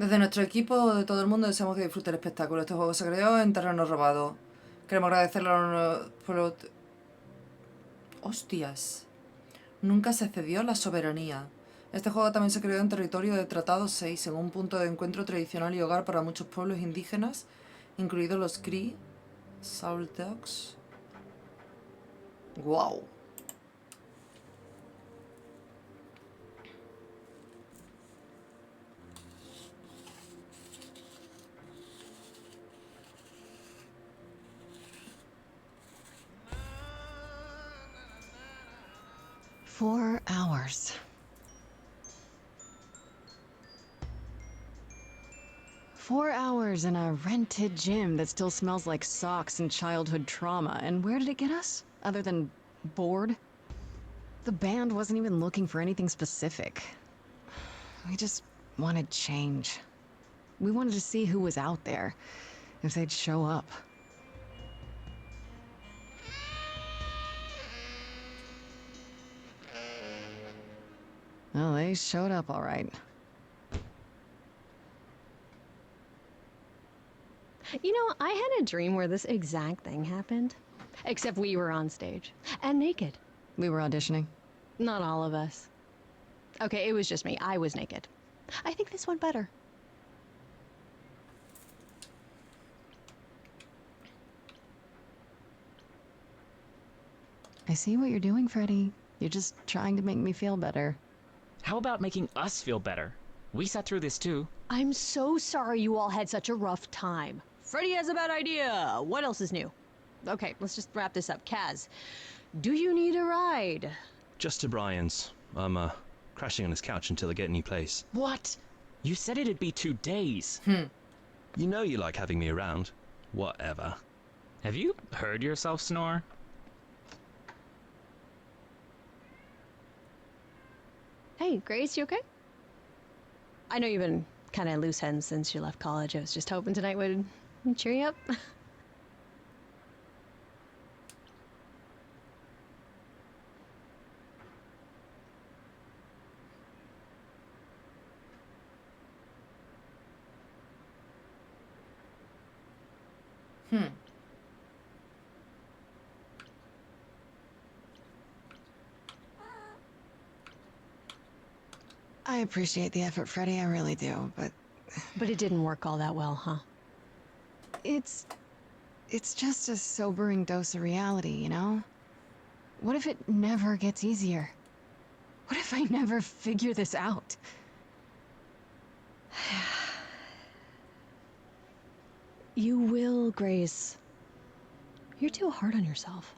Desde nuestro equipo, de todo el mundo, deseamos que disfrute el espectáculo. Este juego se creó en terreno robado. Queremos agradecerle a los pueblos... ¡Hostias! Nunca se cedió la soberanía. Este juego también se creó en territorio de Tratado 6, en un punto de encuentro tradicional y hogar para muchos pueblos indígenas, incluidos los Cree, Saldogs. ¡Wow! 4 hours. 4 hours in a rented gym that still smells like socks and childhood trauma. And where did it get us? Other than bored? The band wasn't even looking for anything specific. We just wanted change. We wanted to see who was out there, if they'd show up. Well, they showed up all right. You know, I had a dream where this exact thing happened. Except we were on stage. And naked. We were auditioning. Not all of us. Okay, it was just me. I was naked. I think this went better. I see what you're doing, Freddy. You're just trying to make me feel better. How about making us feel better? We sat through this too. I'm so sorry you all had such a rough time. Freddy has a bad idea. What else is new? Okay, let's just wrap this up. Kaz, do you need a ride? Just to Brian's. I'm, crashing on his couch until I get a new place. What? You said it'd be 2 days. You know you like having me around. Whatever. Have you heard yourself snore? Hey, Grace, you okay? I know you've been kind of loose ends since you left college. I was just hoping tonight would cheer you up. I appreciate the effort, Freddy, I really do, but... But it didn't work all that well, huh? It's just a sobering dose of reality, you know? What if it never gets easier? What if I never figure this out? You will, Grace. You're too hard on yourself.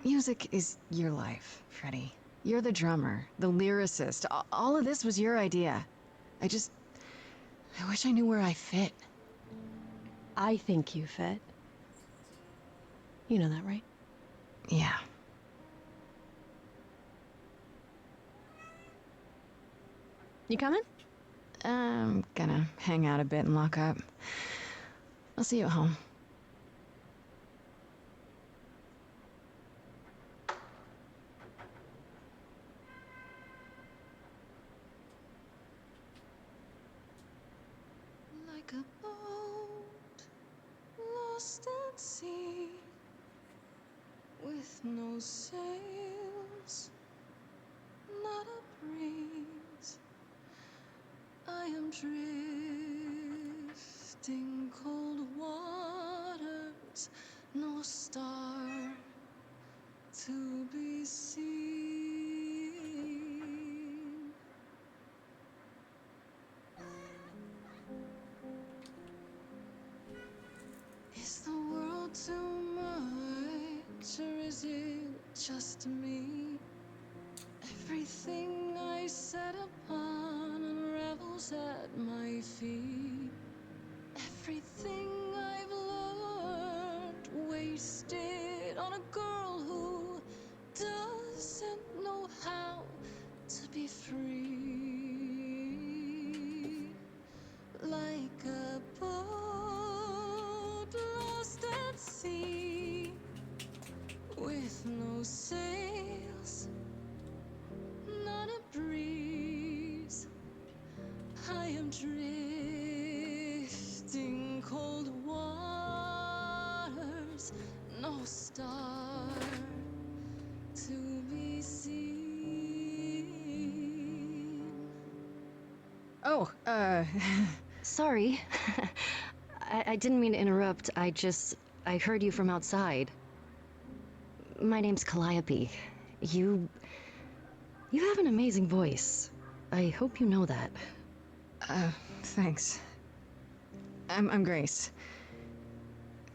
Music is your life, Freddy. You're the drummer, the lyricist. All of this was your idea. I wish I knew where I fit. I think you fit. You know that, right? Yeah. You coming? I'm gonna hang out a bit and lock up. I'll see you at home. Like a boat lost at sea with no sails, not a breeze. I am drifting cold waters, no star to be seen. Is the world too much, or is it just me? Everything I set upon unravels at my feet. Everything I've learned wasted on a girl who doesn't know how to be free. Like a boat lost at sea with no sails, not a breeze. I Oh, Sorry. I didn't mean to interrupt. I heard you from outside. My name's Calliope. You have an amazing voice. I hope you know that. thanks. I'm Grace.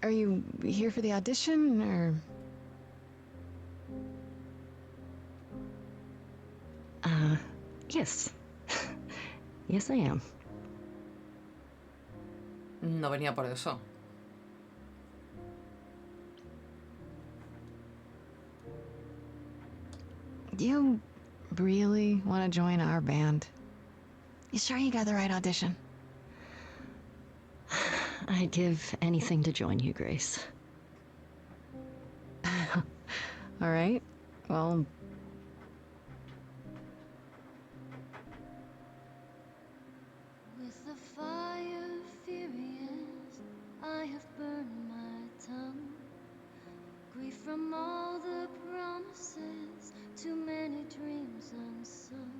Are you here for the audition, or? Yes. Yes, I am. No venía por eso. Do you really want to join our band? You sure you got the right audition? I'd give anything to join you, Grace. All right. Well, With the fire furious, I have burned my tongue. Grief from all the promises, too many dreams unsung.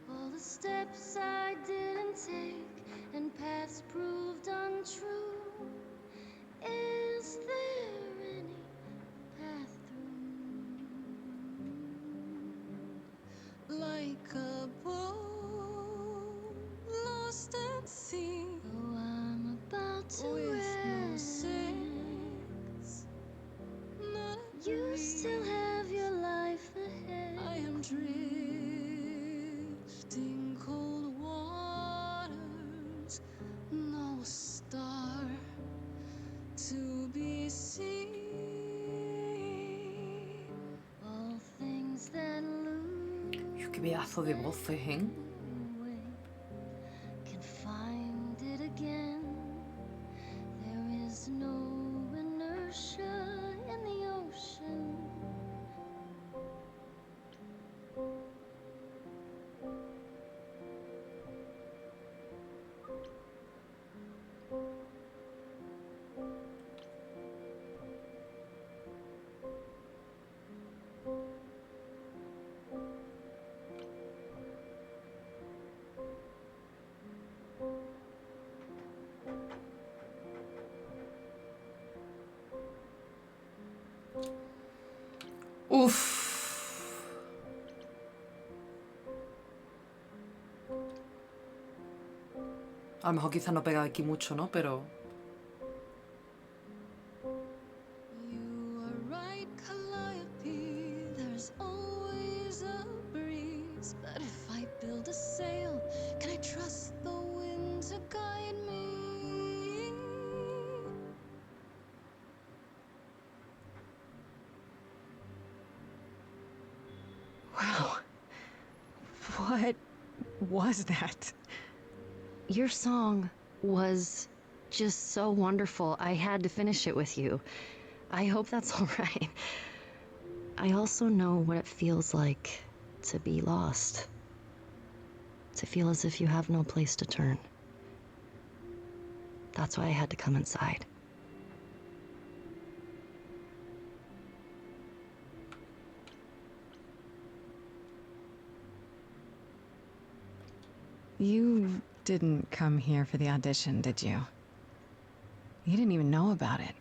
All the steps I didn't take and paths proved untrue. Is there any path through? Like a boat lost at sea. Oh, I'm about to with no sails. Not you still have your life ahead. I am drifting cold waters. No star to be seen. All things that lose. Qué pedazo de voces, ¿eh? Can find it again. There is no inertia in the ocean. Uf. A lo mejor quizás no pega aquí mucho, ¿no? Pero... You are right, Calliope. There's always a breeze. But if I build a sail, can I trust the wind to guide me? wow. What was that? Your song was just so wonderful. I had to finish it with you. I hope that's all right. I also know what it feels like to be lost. To feel as if you have no place to turn. That's why I had to come inside. You didn't come here for the audition, did you? You didn't even know about it.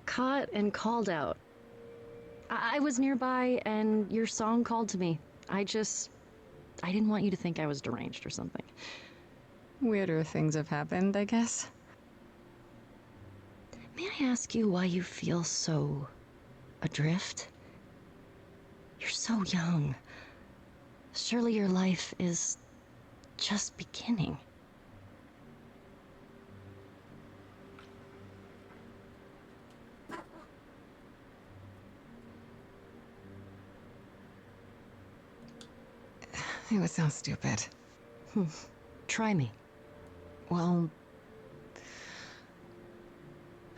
Caught and called out. I was nearby and your song called to me. I didn't want you to think I was deranged or something. Weirder things have happened, I guess. May I ask you why you feel so adrift? You're so young. Surely your life is just beginning. It would sound stupid. Try me. Well,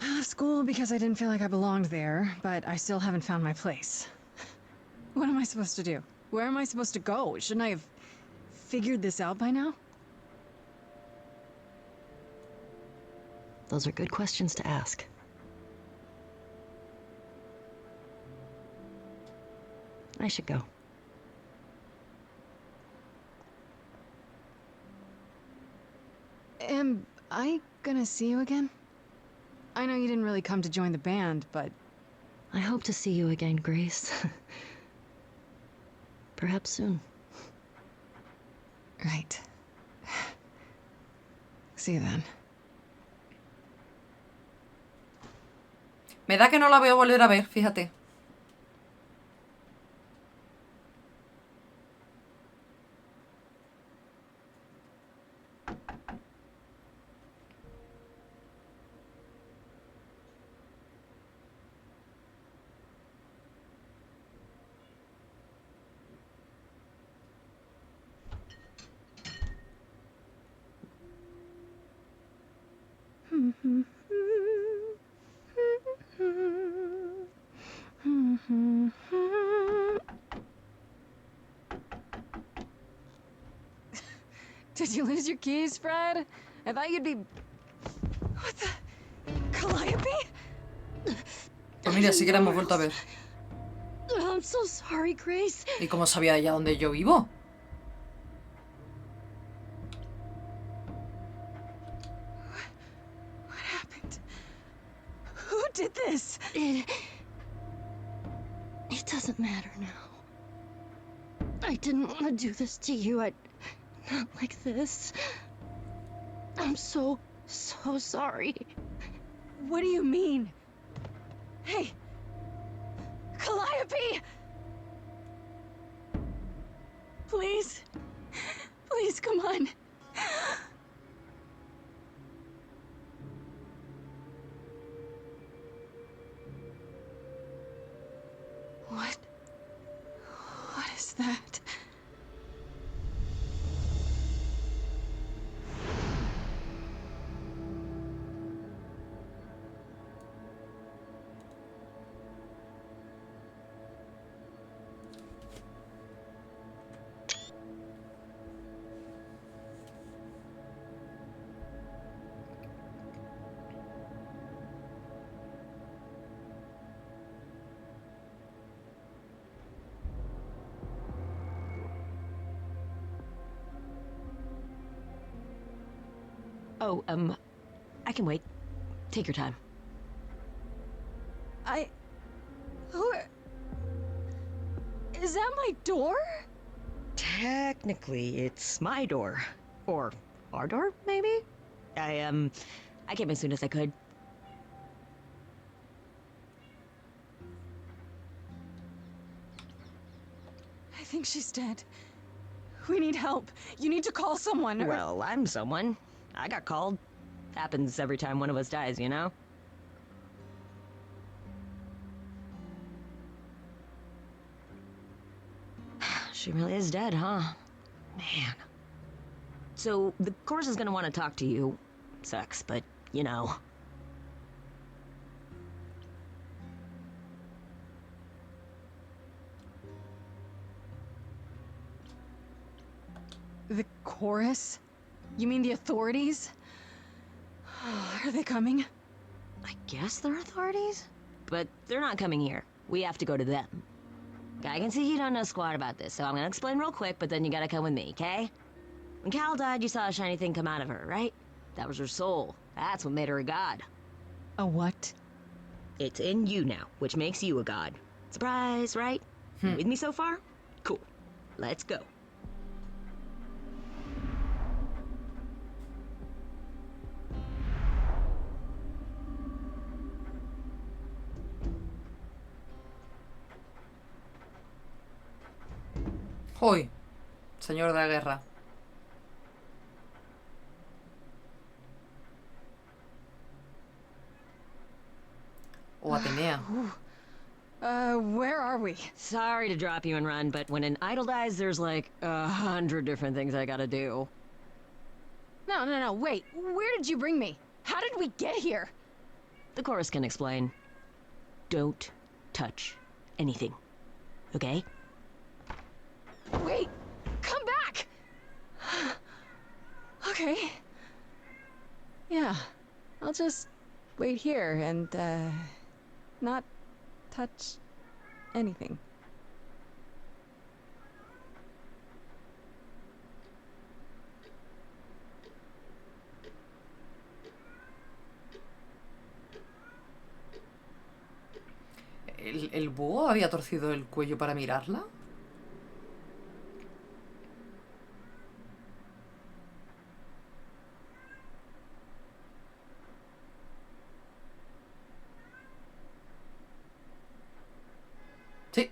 I left school because I didn't feel like I belonged there, but I still haven't found my place. What am I supposed to do? Where am I supposed to go? Shouldn't I have figured this out by now? Those are good questions to ask. I should go. I gonna see you again? I know you didn't really come to join the band, but I hope to see you again, Grace. Perhaps soon. right. See you then. Me da que no la voy a volver a ver, fíjate. Did you lose your keys, Fred? I thought you'd be... What the... Calliope? Pues mira, sí que la hemos vuelto a ver. I'm so sorry, Grace. ¿Y cómo sabía ella dónde yo vivo? What happened? Who did this? It doesn't matter now. I didn't want to do this to you. Not like this. I'm so sorry. What do you mean? Hey! Calliope! Please? Please, come on. What? What is that? Oh, I can wait. Take your time. Who... Is that my door? Technically, it's my door. Or our door, maybe? I came as soon as I could. I think she's dead. We need help. You need to call someone. Well, I'm someone. I got called. Happens every time one of us dies, you know? She really is dead, huh? Man. So, the course is gonna want to talk to you. Sucks, but, you know. The chorus? You mean the authorities? Are they coming? I guess they're authorities? But they're not coming here. We have to go to them. I can see you don't know squat about this, so I'm gonna explain real quick, but then you gotta come with me, okay? When Cal died, you saw a shiny thing come out of her, right? That was her soul. That's what made her a god. A what? It's in you now, which makes you a god. Surprise, right? You with me so far? Cool. Let's go. Hoy, señor de la guerra. O Atenea. Where are we? Sorry to drop you and run, but when an idol dies, there's like 100 different things I gotta do. No, wait. Where did you bring me? How did we get here? The chorus can explain. Don't touch anything. Okay? Wait! Come back! Okay. Yeah, I'll just wait here and, not touch anything. ¿El búho había torcido el cuello para mirarla? Sí.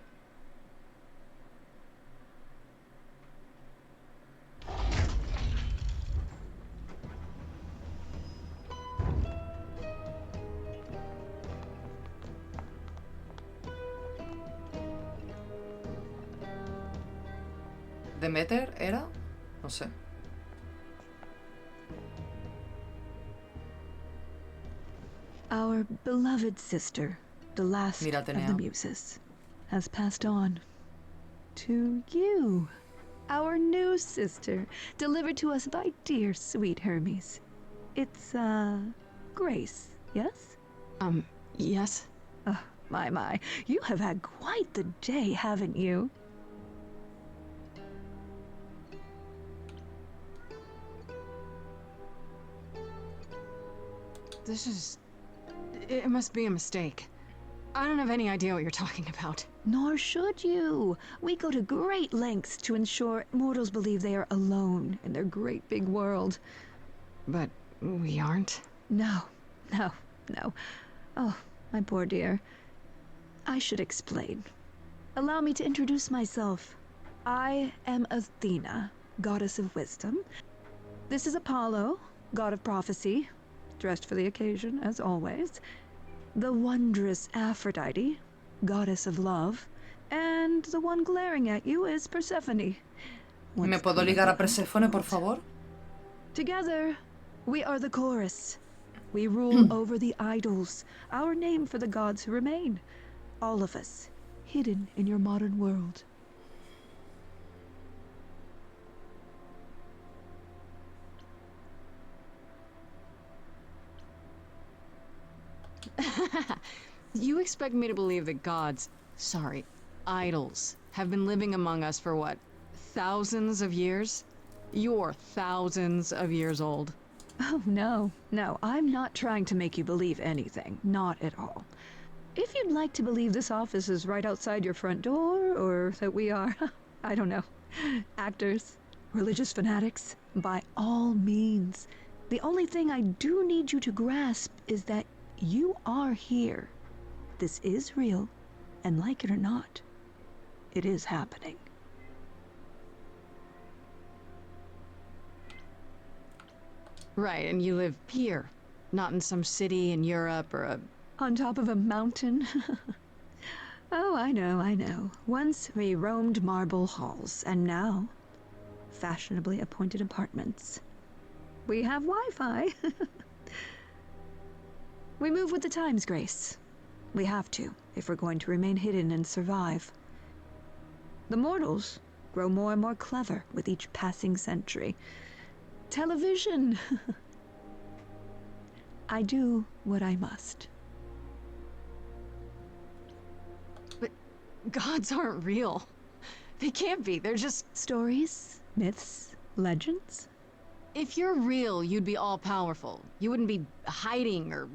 ¿Demeter era? No sé. Our beloved sister, the last Mira, of the Atenea. muses, has passed on to you, our new sister, delivered to us by dear sweet Hermes. It's, Grace, yes? Yes? Oh, my. You have had quite the day, haven't you? It must be a mistake. I don't have any idea what you're talking about. Nor should you. We go to great lengths to ensure mortals believe they are alone in their great big world. But we aren't. No. Oh, my poor dear. I should explain. Allow me to introduce myself. I am Athena, goddess of wisdom. This is Apollo, god of prophecy, dressed for the occasion, as always. The wondrous Aphrodite, goddess of love. And the one glaring at you is Persephone. ¿Me puedo ligar a Perséfone, por favor? Together, we are the chorus. We rule over the idols, our name for the gods who remain. All of us, hidden in your modern world. You expect me to believe that gods, sorry, idols, have been living among us for what, thousands of years? You're thousands of years old. Oh, no, I'm not trying to make you believe anything. Not at all. If you'd like to believe this office is right outside your front door, or that we are, I don't know, actors, religious fanatics, by all means. The only thing I do need you to grasp is that you are here. This is real, and like it or not, it is happening. Right, and you live here, not in some city in Europe or a... On top of a mountain? Oh, I know. Once we roamed marble halls, and now fashionably appointed apartments. We have Wi-Fi. We move with the times, Grace. We have to, if we're going to remain hidden and survive. The mortals grow more and more clever with each passing century. Television! I do what I must. But gods aren't real. They can't be, they're just... Stories, myths, legends. If you're real, you'd be all-powerful. You wouldn't be hiding or...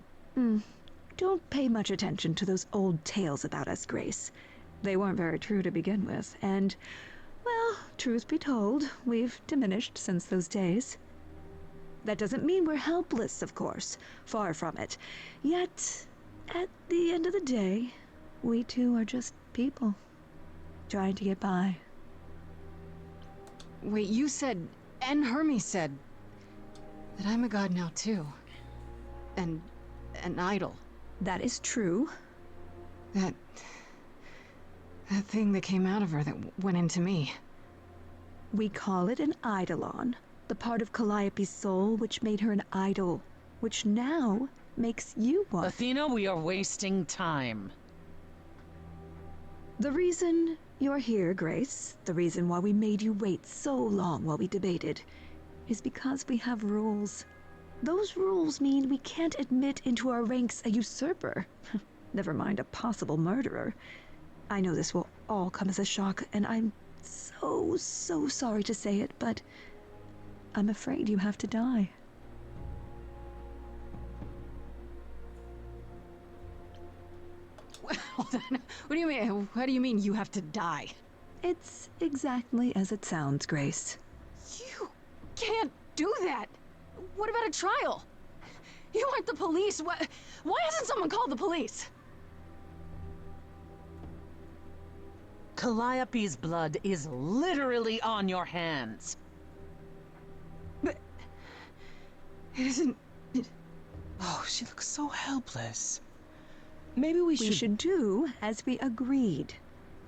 Don't pay much attention to those old tales about us, Grace. They weren't very true to begin with, and, well, truth be told, we've diminished since those days. That doesn't mean we're helpless, of course. Far from it. Yet, at the end of the day, we too are just people, trying to get by. Wait, you said, and Hermes said, that I'm a god now too. And an idol. That is true. That thing that came out of her that went into me. We call it an eidolon, the part of Calliope's soul which made her an idol, which now makes you one. Athena, we are wasting time. The reason you're here, Grace, the reason why we made you wait so long while we debated, is because we have rules. Those rules mean we can't admit into our ranks a usurper, never mind a possible murderer. I know this will all come as a shock, and I'm so sorry to say it, but I'm afraid you have to die. Hold on. What do you mean? What do you mean you have to die? It's exactly as it sounds, Grace. You can't do that. What about a trial? You aren't the police. Why hasn't someone called the police? Calliope's blood is literally on your hands. But it isn't. Oh, she looks so helpless. Maybe we We should do as we agreed.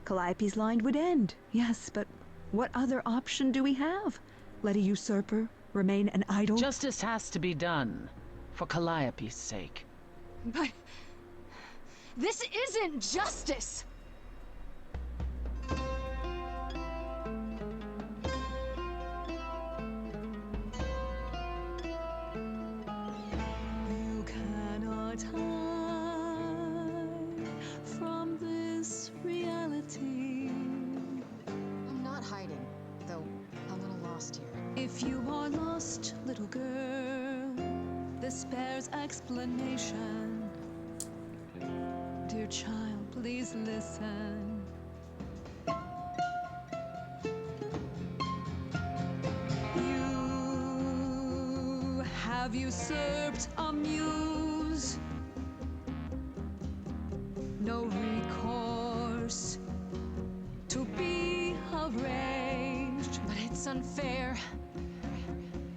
Calliope's line would end, yes, but what other option do we have? Let a usurper remain an idol? Justice has to be done, for Calliope's sake. But this isn't justice. You cannot hide from this reality. I'm not hiding, though a little lost here. If you are lost, little girl, this bears explanation. Dear child, please listen. You have usurped a muse. No recourse to be arranged. But it's unfair.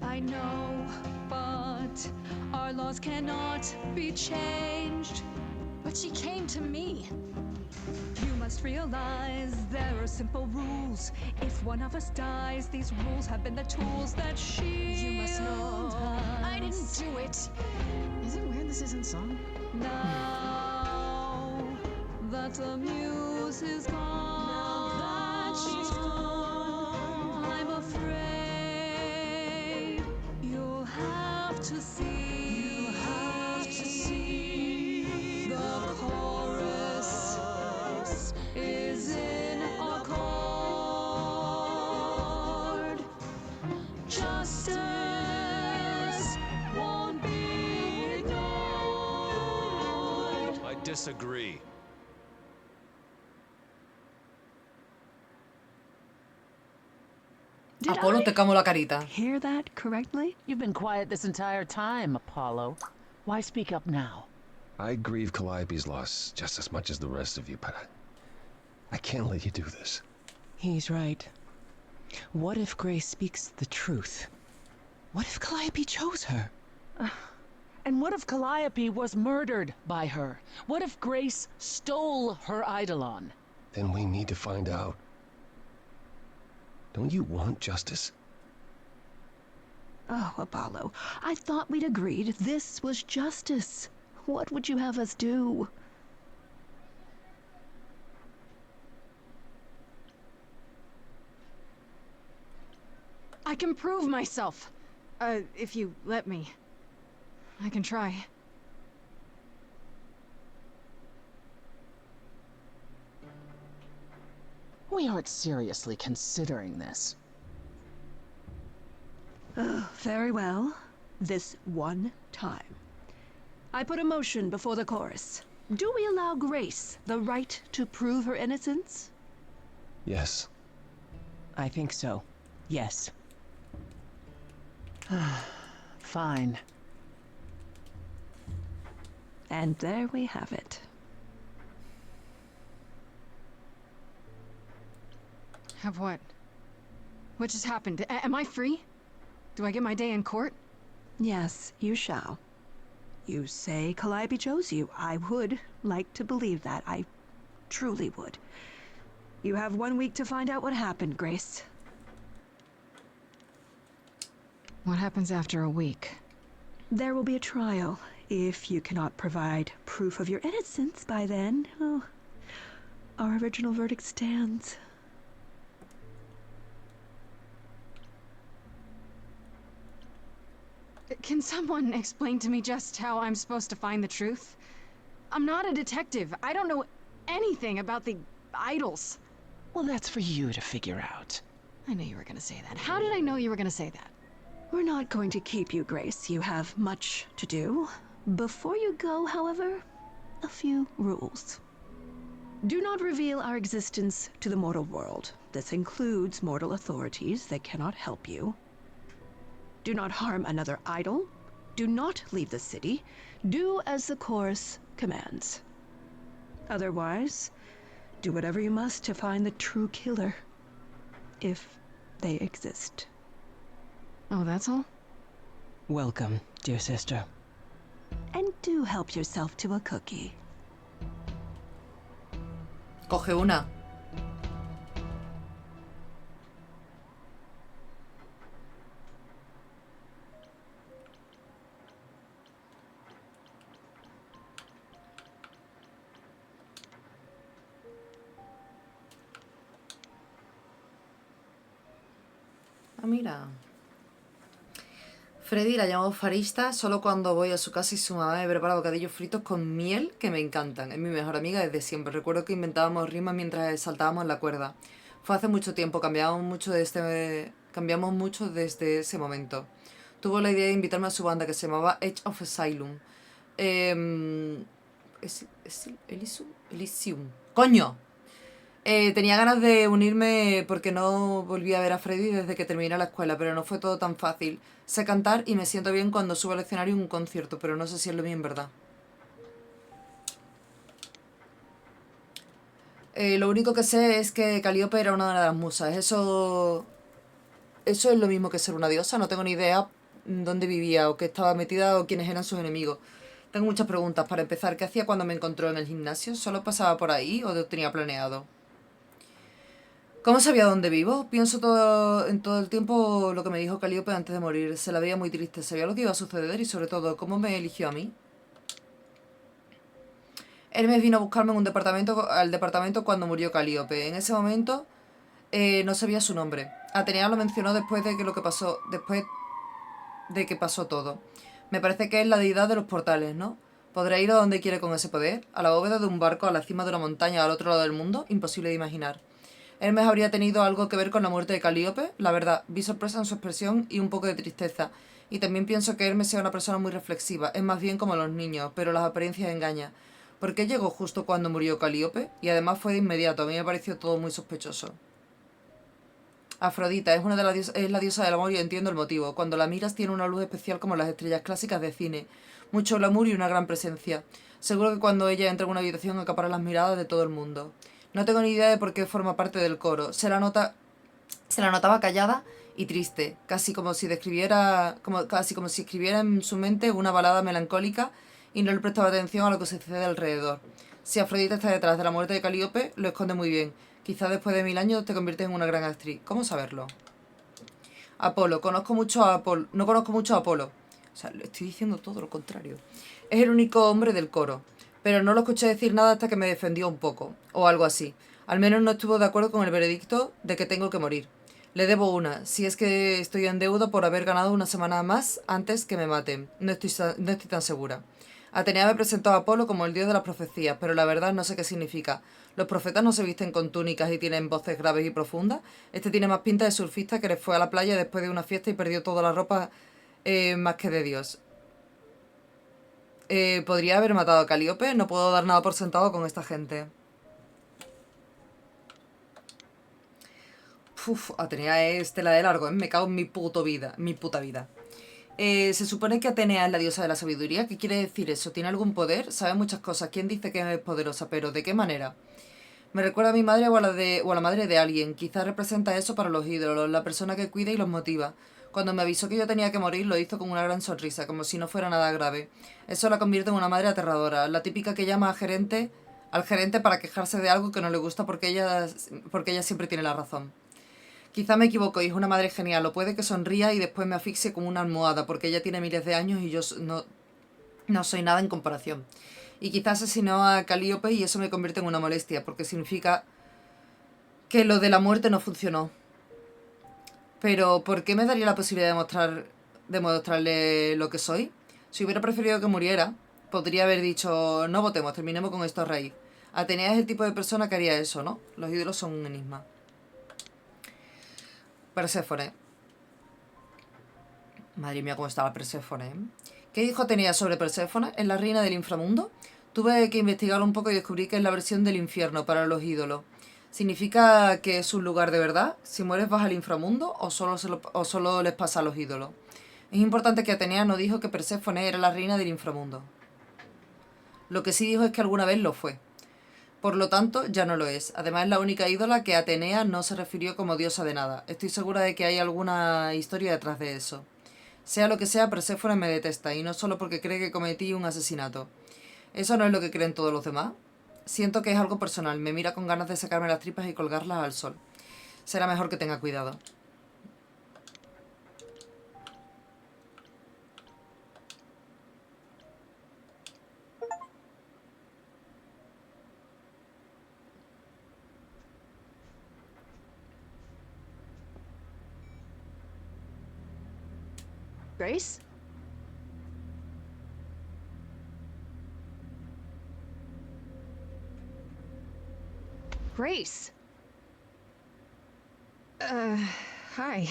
I know, but our laws cannot be changed. But she came to me. You must realize there are simple rules. If one of us dies, these rules have been the tools that shield You must know I didn't us. do it. Is it weird this isn't song? Now that the muse is gone, I'm afraid you'll have to see. The chorus is in accord. Justice won't be ignored. I disagree. Did Apolo, I te camo la carita. hear that correctly? You've been quiet this entire time, Apollo. Why speak up now? I grieve Calliope's loss just as much as the rest of you, but I can't let you do this. He's right. What if Grace speaks the truth? What if Calliope chose her? And what if Calliope was murdered by her? What if Grace stole her eidolon? Then we need to find out. Don't you want justice? Oh, Apollo, I thought we'd agreed this was justice. What would you have us do? I can prove myself. If you let me. I can try. We aren't seriously considering this. Very well. This one time. I put a motion before the chorus. Do we allow Grace the right to prove her innocence? Yes. I think so. Yes. Fine. And there we have it. Have what? What just happened? Am I free? Do I get my day in court? Yes, you shall. You say Calliope chose you. I would like to believe that. I truly would. You have 1 week to find out what happened, Grace. What happens after a week? There will be a trial. If you cannot provide proof of your innocence by then, oh, our original verdict stands. Can someone explain to me just how I'm supposed to find the truth? I'm not a detective. I don't know anything about the idols. Well, that's for you to figure out. I knew you were gonna say that. How did I know you were gonna say that? We're not going to keep you, Grace. You have much to do. Before you go, however, a few rules. Do not reveal our existence to the mortal world. This includes mortal authorities. They cannot help you. Do not harm another idol. Do not leave the city. Do as the chorus commands. Otherwise, do whatever you must to find the true killer. If they exist. Oh, that's all? Welcome, dear sister. And do help yourself to a cookie. Coge una. Ah, mira. Freddy la llamo farista solo cuando voy a su casa y su mamá me prepara bocadillos fritos con miel que me encantan. Es mi mejor amiga desde siempre. Recuerdo que inventábamos rimas mientras saltábamos en la cuerda. Fue hace mucho tiempo, cambiamos mucho desde ese momento. Tuvo la idea de invitarme a su banda que se llamaba Edge of Asylum. Elysium. ¡Coño! Tenía ganas de unirme porque no volví a ver a Freddy desde que terminé la escuela, pero no fue todo tan fácil. Sé cantar y me siento bien cuando subo al escenario en un concierto, pero no sé si es lo mío en verdad. Lo único que sé es que Calíope era una de las musas. Eso es lo mismo que ser una diosa. No tengo ni idea dónde vivía o qué estaba metida o quiénes eran sus enemigos. Tengo muchas preguntas. Para empezar, ¿qué hacía cuando me encontró en el gimnasio? ¿Solo pasaba por ahí o lo tenía planeado? ¿Cómo sabía dónde vivo? Pienso en todo el tiempo lo que me dijo Calíope antes de morir. Se la veía muy triste, sabía lo que iba a suceder y sobre todo, cómo me eligió a mí. Hermes vino a buscarme en al departamento cuando murió Calíope. En ese momento no sabía su nombre. Atenea lo mencionó después de que pasó todo. Me parece que es la deidad de los portales, ¿no? ¿Podrá ir a donde quiere con ese poder? ¿A la bóveda de un barco, a la cima de una montaña, al otro lado del mundo? Imposible de imaginar. Hermes habría tenido algo que ver con la muerte de Calíope. La verdad, vi sorpresa en su expresión y un poco de tristeza. Y también pienso que Hermes sea una persona muy reflexiva. Es más bien como los niños, pero las apariencias engañan. ¿Por qué llegó justo cuando murió Calíope? Y además fue de inmediato. A mí me pareció todo muy sospechoso. Afrodita es la diosa del amor y entiendo el motivo. Cuando la miras tiene una luz especial como las estrellas clásicas de cine. Mucho glamour y una gran presencia. Seguro que cuando ella entra en una habitación acapara las miradas de todo el mundo. No tengo ni idea de por qué forma parte del coro. Se la notaba callada y triste, casi como si escribiera en su mente una balada melancólica y no le prestaba atención a lo que sucede alrededor. Si Afrodita está detrás de la muerte de Calíope, lo esconde muy bien. Quizás después de 1000 años te conviertes en una gran actriz. ¿Cómo saberlo? Apolo. No conozco mucho a Apolo. O sea, le estoy diciendo todo lo contrario. Es el único hombre del coro. Pero no lo escuché decir nada hasta que me defendió un poco. O algo así. Al menos no estuvo de acuerdo con el veredicto de que tengo que morir. Le debo una, si es que estoy en deuda por haber ganado una semana más antes que me maten. No estoy tan segura. Atenea me presentó a Apolo como el dios de las profecías, pero la verdad no sé qué significa. ¿Los profetas no se visten con túnicas y tienen voces graves y profundas? Este tiene más pinta de surfista que le fue a la playa después de una fiesta y perdió toda la ropa más que de Dios. ¿Podría haber matado a Calíope? No puedo dar nada por sentado con esta gente. Atenea es tela de largo, ¿eh? Me cago en mi puta vida. Se supone que Atenea es la diosa de la sabiduría. ¿Qué quiere decir eso? ¿Tiene algún poder? Sabe muchas cosas. ¿Quién dice que es poderosa? ¿Pero de qué manera? Me recuerda a mi madre o a la madre de alguien. Quizás representa eso para los ídolos, la persona que cuida y los motiva. Cuando me avisó que yo tenía que morir, lo hizo con una gran sonrisa, como si no fuera nada grave. Eso la convierte en una madre aterradora, la típica que llama al gerente para quejarse de algo que no le gusta porque ella siempre tiene la razón. Quizá me equivoco y es una madre genial, o puede que sonría y después me asfixie como una almohada, porque ella tiene miles de años y yo no soy nada en comparación. Y quizás asesinó a Calíope y eso me convierte en una molestia, porque significa que lo de la muerte no funcionó. Pero, ¿por qué me daría la posibilidad de mostrarle lo que soy? Si hubiera preferido que muriera, podría haber dicho, no votemos, terminemos con esto a raíz. Atenea es el tipo de persona que haría eso, ¿no? Los ídolos son un enigma. Perséfone. Madre mía, cómo estaba Perséfone, ¿eh? ¿Qué dijo Atenea sobre Perséfone? ¿Es la reina del inframundo? Tuve que investigar un poco y descubrí que es la versión del infierno para los ídolos. ¿Significa que es un lugar de verdad? Si mueres vas al inframundo o solo les pasa a los ídolos. Es importante que Atenea no dijo que Perséfone era la reina del inframundo. Lo que sí dijo es que alguna vez lo fue. Por lo tanto, ya no lo es. Además, es la única ídola que Atenea no se refirió como diosa de nada. Estoy segura de que hay alguna historia detrás de eso. Sea lo que sea, Perséfone me detesta, y no solo porque cree que cometí un asesinato. ¿Eso no es lo que creen todos los demás? Siento que es algo personal. Me mira con ganas de sacarme las tripas y colgarlas al sol. Será mejor que tenga cuidado. Grace? Grace! Hi.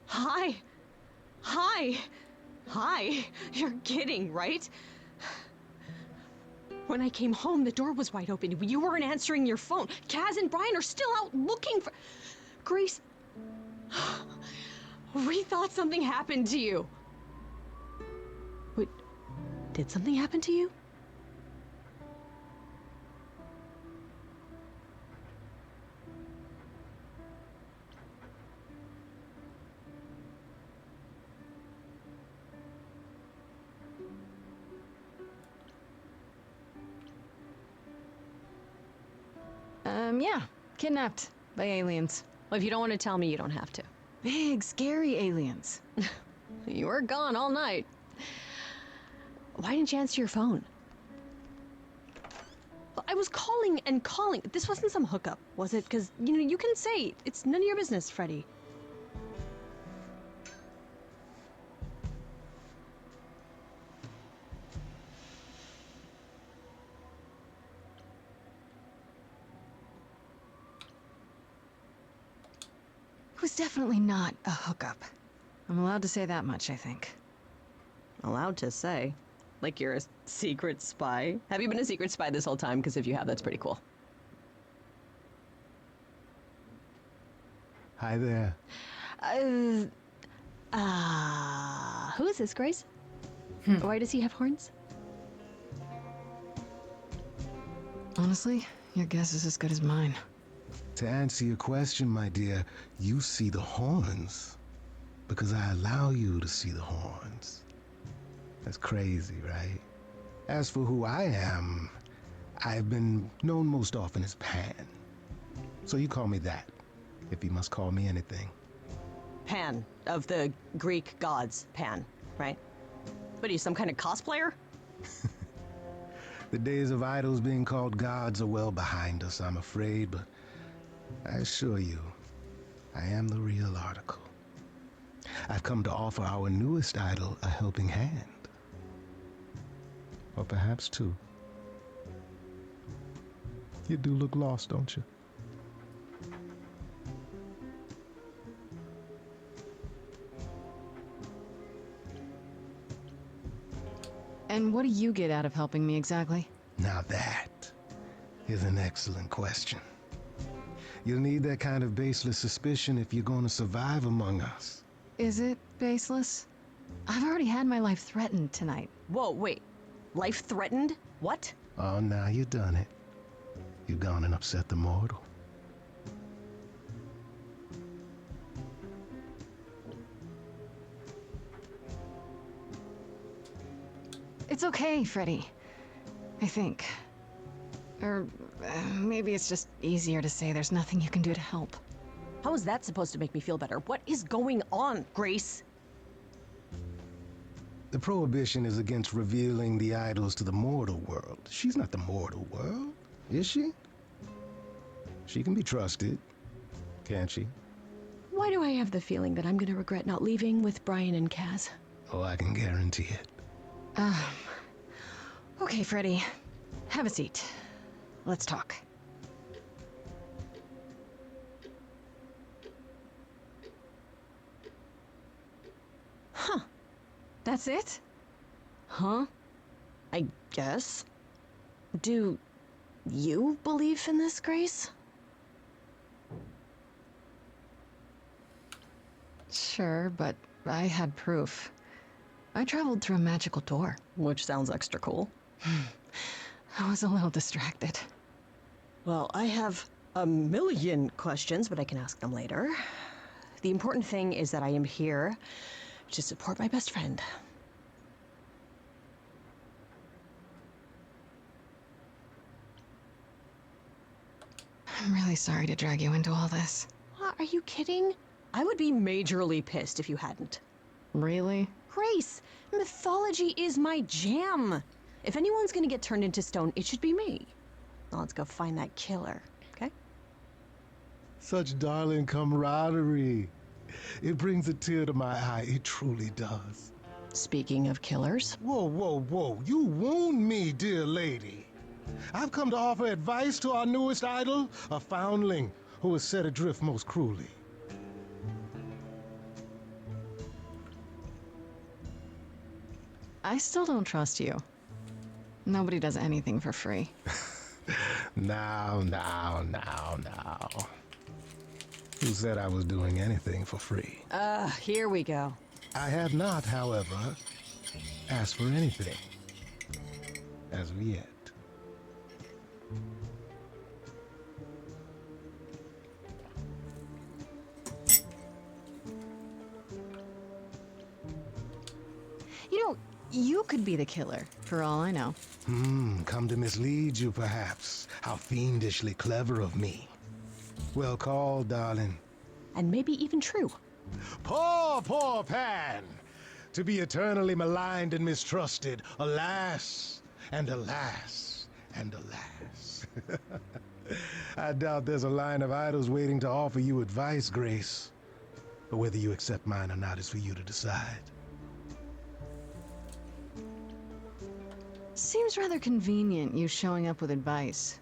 Hi. Hi. Hi. You're kidding, right? When I came home, the door was wide open. You weren't answering your phone. Kaz and Brian are still out looking for... Grace... We thought something happened to you. Wait, did something happen to you? Yeah. Kidnapped by aliens. Well, if you don't want to tell me, you don't have to. Big, scary aliens. You were gone all night. Why didn't you answer your phone? I was calling and calling. This wasn't some hookup, was it? Because, you can say it's none of your business, Freddy. It was definitely not a hookup. I'm allowed to say that much, I think. Allowed to say? Like you're a secret spy? Have you been a secret spy this whole time? Because if you have, that's pretty cool. Hi there. Who is this, Grace? Why does he have horns? Honestly, your guess is as good as mine. To answer your question, my dear, you see the horns because I allow you to see the horns. That's crazy, right? As for who I am, I've been known most often as Pan. So you call me that, if you must call me anything. Pan, of the Greek gods, Pan, right? What are you, some kind of cosplayer? The days of idols being called gods are well behind us, I'm afraid, but I assure you, I am the real article. I've come to offer our newest idol a helping hand. Or perhaps two. You do look lost, don't you? And what do you get out of helping me exactly? Now that is an excellent question. You'll need that kind of baseless suspicion if you're going to survive among us. Is it baseless? I've already had my life threatened tonight. Whoa, wait. Life threatened? What? Oh, now you've done it. You've gone and upset the mortal. It's okay, Freddy. I think. Or maybe it's just easier to say there's nothing you can do to help. How is that supposed to make me feel better? What is going on, Grace? The prohibition is against revealing the idols to the mortal world. She's not the mortal world, is she? She can be trusted, can't she? Why do I have the feeling that I'm gonna regret not leaving with Brian and Kaz? Oh, I can guarantee it. Okay, Freddy. Have a seat. Let's talk. Huh. That's it? Huh? I guess. Do you believe in this, Grace? Sure, but I had proof. I traveled through a magical door. Which sounds extra cool. I was a little distracted. Well, I have a million questions, but I can ask them later. The important thing is that I am here to support my best friend. I'm really sorry to drag you into all this. What, are you kidding? I would be majorly pissed if you hadn't. Really? Grace, mythology is my jam. If anyone's gonna get turned into stone, it should be me. Now let's go find that killer, okay? Such darling camaraderie. It brings a tear to my eye. It truly does. Speaking of killers. Whoa, whoa, whoa. You wound me, dear lady. I've come to offer advice to our newest idol, a foundling who was set adrift most cruelly. I still don't trust you. Nobody does anything for free. Now. Who said I was doing anything for free? Here we go. I have not, however, asked for anything. As of yet. You know, you could be the killer, for all I know. Come to mislead you, perhaps. How fiendishly clever of me. Well called, darling. And maybe even true. Poor Pan! To be eternally maligned and mistrusted. Alas, and alas, and alas. I doubt there's a line of idols waiting to offer you advice, Grace. But whether you accept mine or not is for you to decide. Seems rather convenient, you showing up with advice.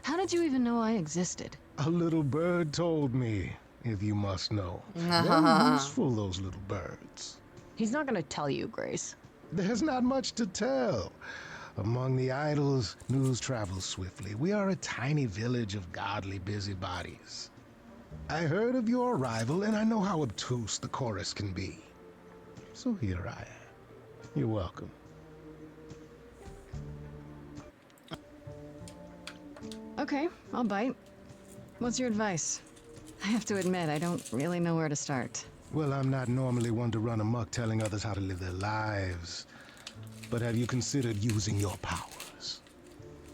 How did you even know I existed? A little bird told me, if you must know. Very useful, those little birds. He's not gonna tell you, Grace. There's not much to tell. Among the idols, news travels swiftly. We are a tiny village of godly busybodies. I heard of your arrival, and I know how obtuse the chorus can be. So here I am. You're welcome. Okay, I'll bite. What's your advice? I have to admit, I don't really know where to start. Well, I'm not normally one to run amok telling others how to live their lives. But have you considered using your powers?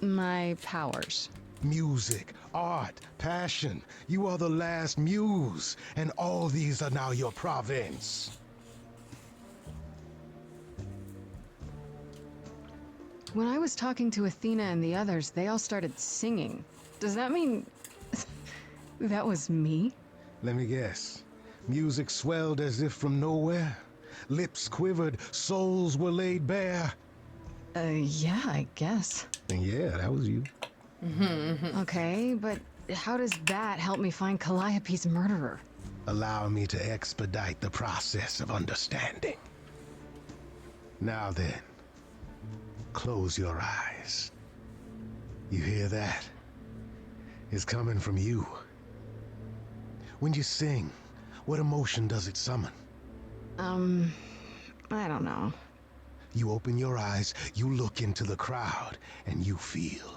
My powers? Music, art, passion. You are the last muse, and all these are now your province. When I was talking to Athena and the others, they all started singing. Does that mean that was me? Let me guess. Music swelled as if from nowhere. Lips quivered, souls were laid bare. Yeah, I guess. And yeah, that was you. Okay, but how does that help me find Calliope's murderer? Allow me to expedite the process of understanding. Now then, close your eyes. You hear that? It's coming from you. When you sing, what emotion does it summon? I don't know. You open your eyes, you look into the crowd, and you feel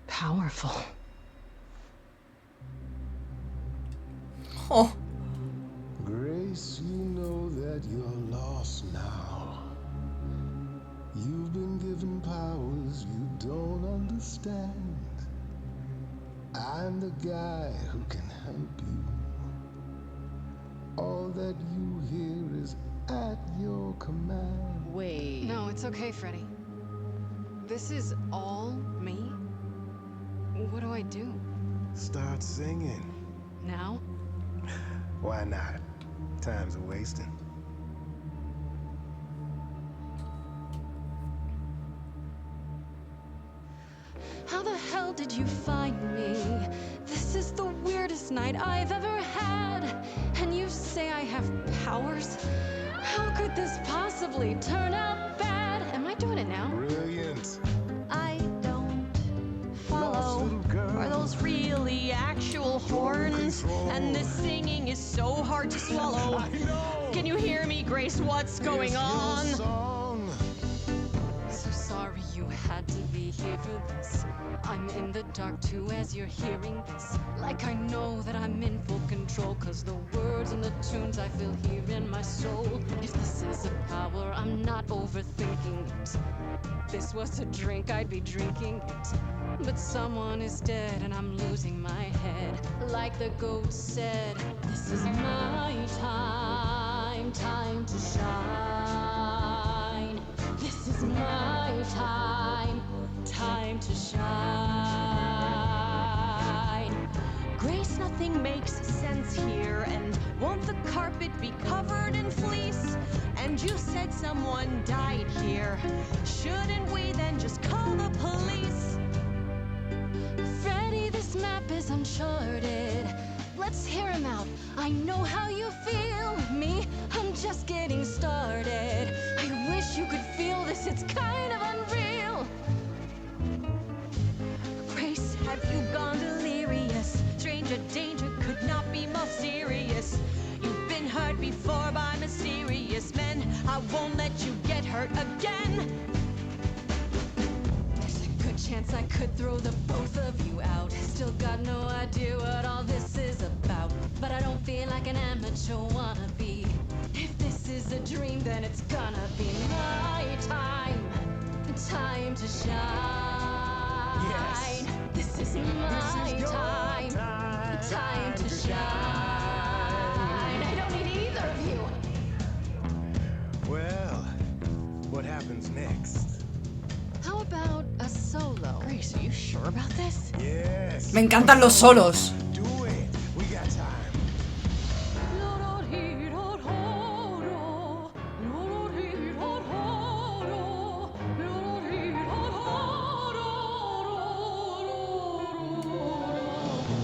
powerful. Oh. Grace, you know that you're lost now. You've been given powers you don't understand. I'm the guy who can help you. All that you hear is at your command. Wait. No, it's okay, Freddy. This is all me? What do I do? Start singing. Now? Why not? Time's a wasting. How the hell did you find me? This is the weirdest night I've ever had. And you say I have powers? How could this possibly turn out bad? Am I doing it now? Brilliant. I don't follow. Lost little girl. Are those really actual horns? control. And this singing is so hard to swallow. I know. Can you hear me, Grace? What's going Here's on? your song. So sorry you had to be here for this. I'm in the dark too as you're hearing this. Like I know that I'm in full control, cause the words and the tunes I feel here in my soul. If this is a power, I'm not overthinking it. If this was a drink, I'd be drinking it. But someone is dead and I'm losing my head. Like the ghost said, this is my time, time to shine. This is my time, time to shine. Grace, nothing makes sense here. And won't the carpet be covered in fleece? And you said someone died here. Shouldn't we then just call the police? Freddy, this map is uncharted. Let's hear him out. I know how you feel. Me, I'm just getting started. I wish you could feel this, it's kind of unreal. Grace, have you gone delirious? Stranger danger could not be more serious. You've been hurt before by mysterious men. I won't let you get hurt again. There's a good chance I could throw the both of you out. Still got no idea what all this is about. But I don't feel like an amateur wannabe. If this is a dream, then it's gonna be my time. Time to shine. Yes. This is my your time. Time to shine. I don't need either of you. Well, what happens next? How about a solo? Grace, are you sure about this? Yes. Me encantan los solos. Do it. We got time.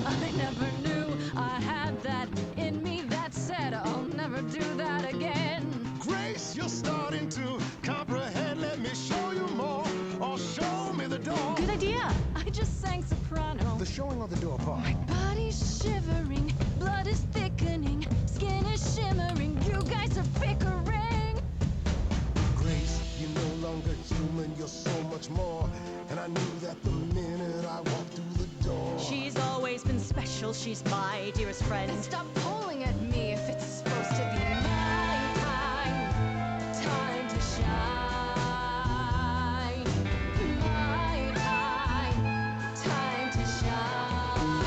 I never knew I had that in me. That said, I'll never do that again. Grace, you're starting to comprehend. Let me show you more, or show me the door. Good idea. I just sang soprano. The showing or the door part? My body's shivering, blood is thickening, skin is shimmering. You guys are bickering. Grace, you're no longer human, you're so much more. And I knew that the minute I walked through the door. She's always been special. She's my dearest friend. And stop pulling at me if it's supposed to be my time. Time to shine. My time. Time to shine.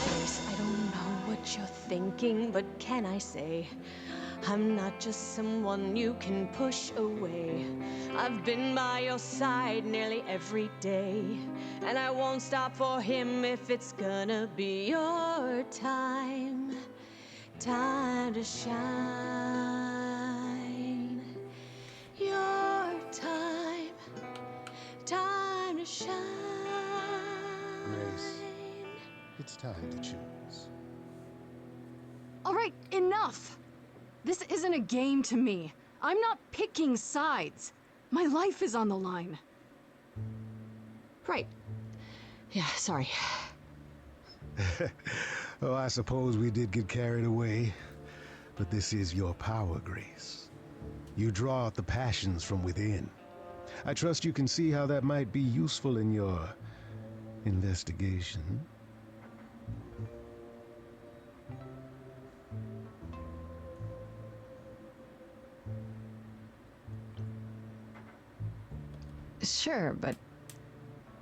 Grace, I don't know what you're thinking, but can I say, I'm not just someone you can push away. I've been by your side nearly every day, and I won't stop for him if it's gonna be your time. Time to shine. Your time. Time to shine. Grace, it's time to choose. All right, enough. This isn't a game to me. I'm not picking sides. My life is on the line. Right. Yeah, sorry. Oh, I suppose we did get carried away. But this is your power, Grace. You draw out the passions from within. I trust you can see how that might be useful in your investigation. Sure, but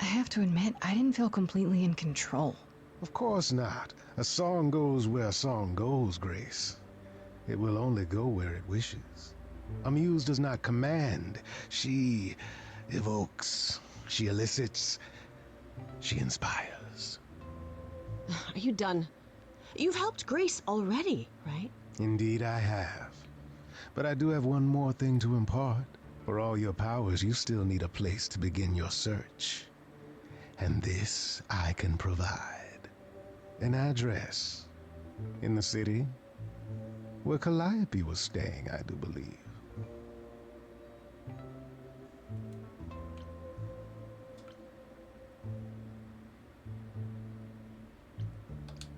I have to admit, I didn't feel completely in control. Of course not. A song goes where a song goes, Grace. It will only go where it wishes. A muse does not command. She evokes. She elicits. She inspires. Are you done? You've helped Grace already, right? Indeed I have. But I do have one more thing to impart. For all your powers, you still need a place to begin your search. And this I can provide. An address. In the city. Where Calliope was staying, I do believe.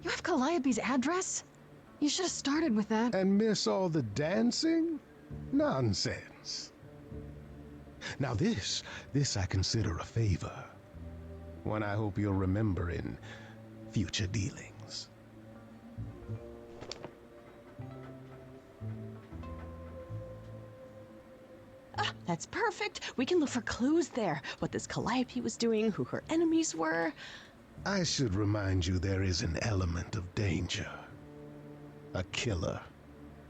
You have Calliope's address? You should have started with that. And miss all the dancing? Nonsense. Now this I consider a favor. One I hope you'll remember in future dealings. That's perfect. We can look for clues there. What this Calliope was doing, who her enemies were. I should remind you there is an element of danger. A killer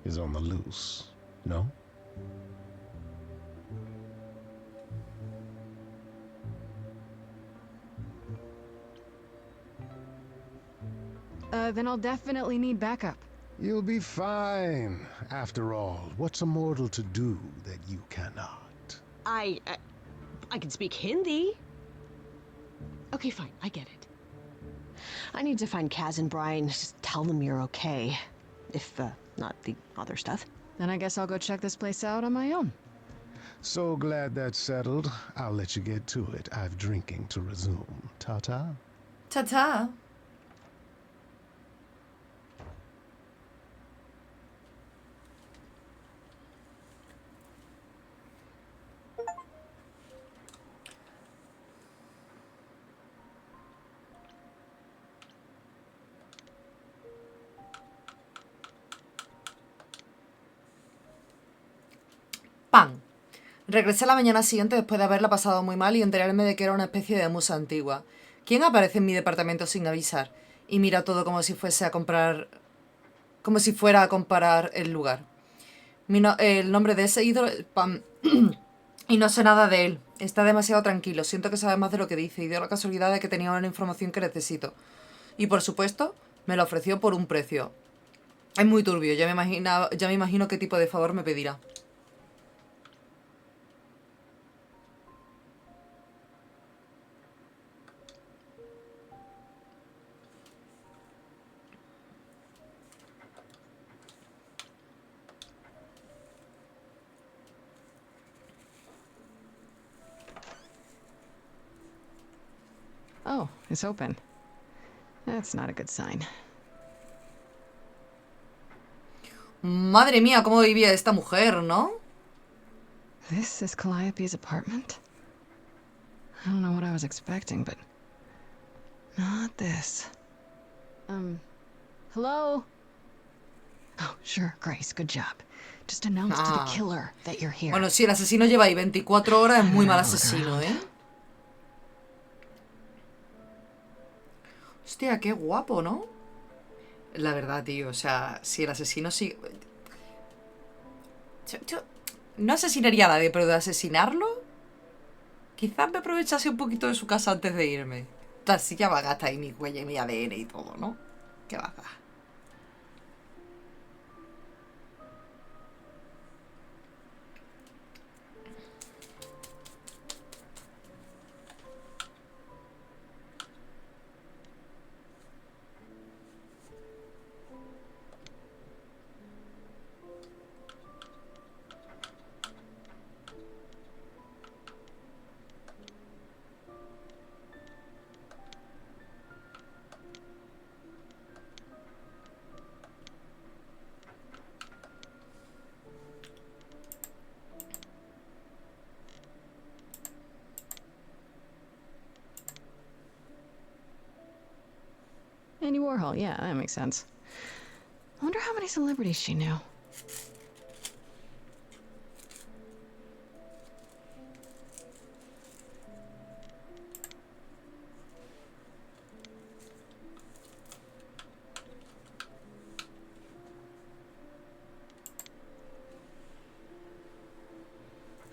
is on the loose, no? Then I'll definitely need backup. You'll be fine. After all, what's a mortal to do that you cannot? I can speak Hindi. Okay, fine. I get it. I need to find Kaz and Brian. Just tell them you're okay. If, not the other stuff. Then I guess I'll go check this place out on my own. So glad that's settled. I'll let you get to it. I've drinking to resume. Ta-ta. Ta-ta. Pan. Regresé la mañana siguiente después de haberla pasado muy mal y enterarme de que era una especie de musa antigua. ¿Quién aparece en mi departamento sin avisar? Y mira todo como si fuese a comprar... como si fuera a comparar el lugar. El nombre de ese ídolo... Pan. Y no sé nada de él. Está demasiado tranquilo. Siento que sabe más de lo que dice y dio la casualidad de que tenía una información que necesito. Y por supuesto, me la ofreció por un precio. Es muy turbio. Ya me imagino qué tipo de favor me pedirá. Oh, it's open. That's not a good sign. Madre mía, cómo vivía esta mujer, ¿no? This is Calliope's apartment? I don't know what I was expecting, but... not this. Hello? Oh, sure, Grace, good job. Just announce to the killer that you're here. Bueno, si el asesino lleva ahí 24 horas, es muy mal asesino, ¿eh? Hostia, qué guapo, ¿no? La verdad, tío, o sea, si el asesino sigue... Yo no asesinaría a nadie, pero de asesinarlo... Quizás me aprovechase un poquito de su casa antes de irme. Así ya va a gastar ahí mi huella y mi ADN y todo, ¿no? ¿Qué va a hacer? Andy Warhol, yeah, that makes sense. I wonder how many celebrities she knew.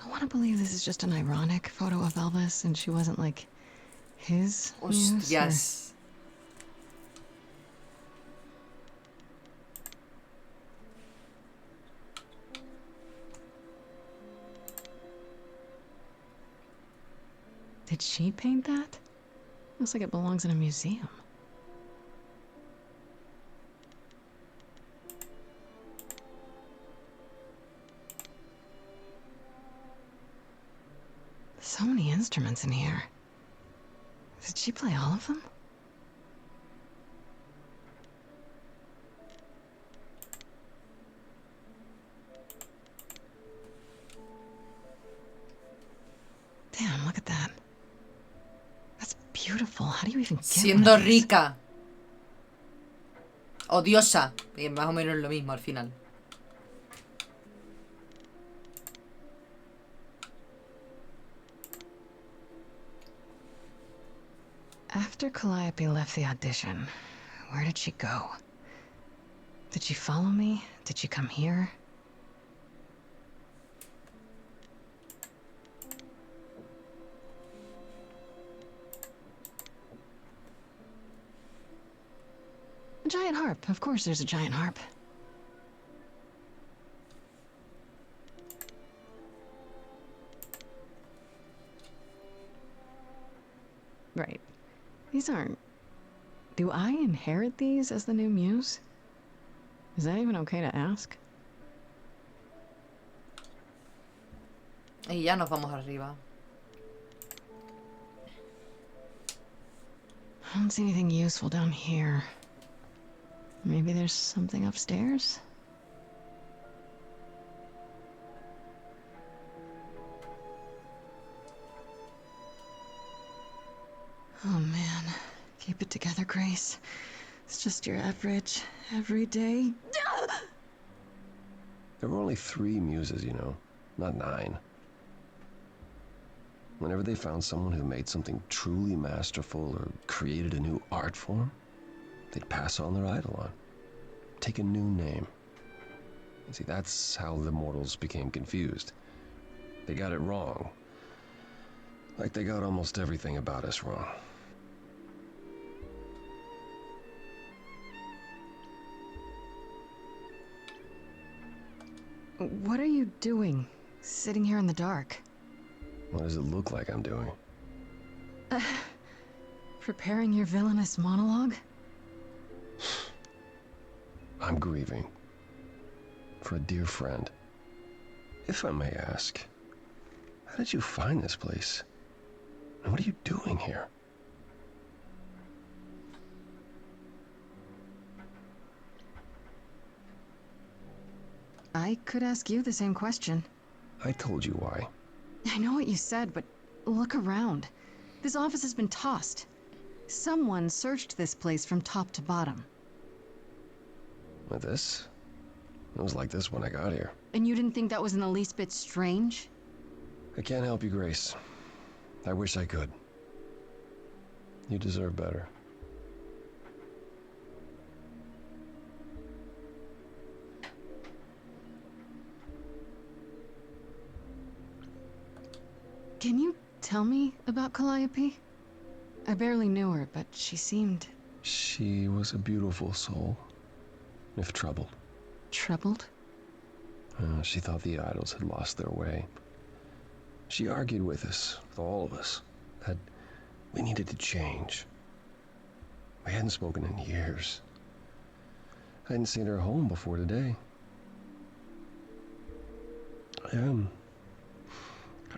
I want to believe this is just an ironic photo of Elvis and she wasn't like his muse, Hostias. Did she paint that? Looks like it belongs in a museum. So many instruments in here. Did she play all of them? How do you even get Siendo one of these? rica. Odiosa. Y más o menos lo mismo al final. After Calliope left the audition, where did she go? Did she follow me? Did she come here? A giant harp. Of course there's a giant harp. Right. These aren't... Do I inherit these as the new muse? Is that even okay to ask? Y ya nos vamos arriba. I don't see anything useful down here. Maybe there's something upstairs? Oh man. Keep it together, Grace. It's just your average, everyday... There were only 3 muses, you know, not 9. Whenever they found someone who made something truly masterful or created a new art form, they'd pass on their eidolon, take a new name. You see, that's how the mortals became confused. They got it wrong. Like they got almost everything about us wrong. What are you doing, sitting here in the dark? What does it look like I'm doing? Preparing your villainous monologue? I'm grieving. For a dear friend. If I may ask, how did you find this place? And what are you doing here? I could ask you the same question. I told you why. I know what you said, but look around. This office has been tossed. Someone searched this place from top to bottom. With this? It was like this when I got here. And you didn't think that was in the least bit strange? I can't help you, Grace. I wish I could. You deserve better. Can you tell me about Calliope? I barely knew her, but she seemed... She was a beautiful soul, if troubled. Troubled? She thought the idols had lost their way. She argued with us, with all of us, that we needed to change. We hadn't spoken in years. I hadn't seen her home before today. I'd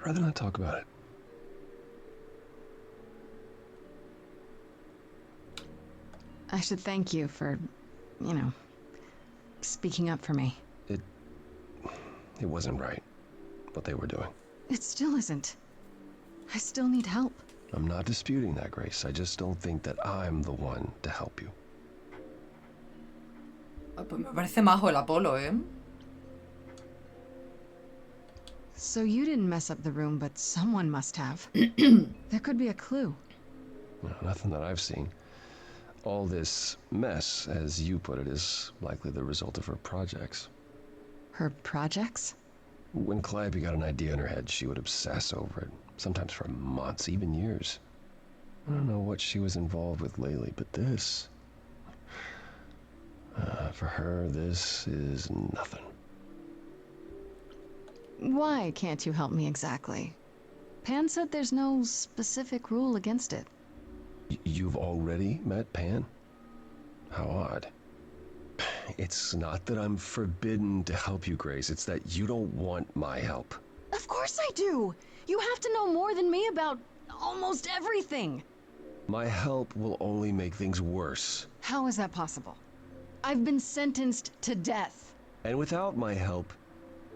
rather not talk about it. I should thank you for, you know, speaking up for me. It wasn't right, what they were doing. It still isn't. I still need help. I'm not disputing that, Grace. I just don't think that I'm the one to help you. Pues me parece majo el Apolo, ¿eh? So you didn't mess up the room, but someone must have. There could be a clue. No, nothing that I've seen. All this mess, as you put it, is likely the result of her projects. Her projects? When Calliope got an idea in her head, she would obsess over it, sometimes for months, even years. I don't know what she was involved with lately, but this... for her, this is nothing. Why can't you help me exactly? Pan said there's no specific rule against it. You've already met Pan? How odd. It's not that I'm forbidden to help you, Grace. It's that you don't want my help. Of course I do! You have to know more than me about almost everything! My help will only make things worse. How is that possible? I've been sentenced to death. And without my help,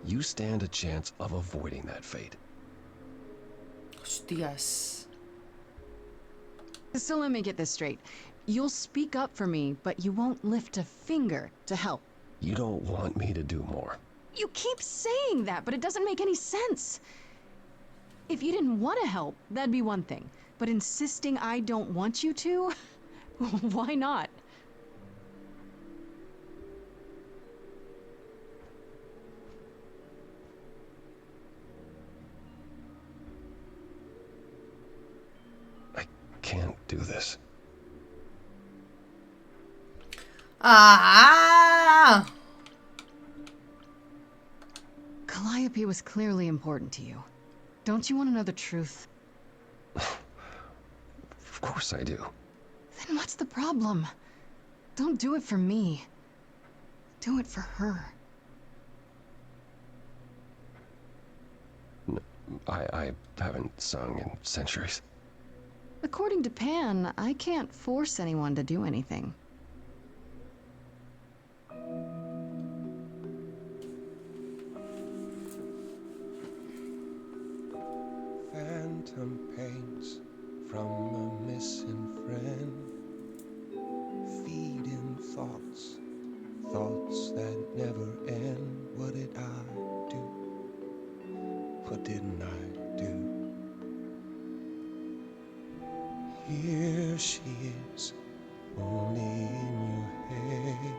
you stand a chance of avoiding that fate. Hostias. So let me get this straight. You'll speak up for me, but you won't lift a finger to help. You don't want me to do more. You keep saying that, but it doesn't make any sense. If you didn't want to help, that'd be one thing. But insisting I don't want you to? Why not? I can't do this. Ah! Calliope was clearly important to you. Don't you want to know the truth? Of course I do. Then what's the problem? Don't do it for me. Do it for her. No, I haven't sung in centuries. According to Pan, I can't force anyone to do anything. Phantom pains from a missing friend, feeding thoughts, thoughts that never end. What did I do? What didn't I do? Here she is, only in your head.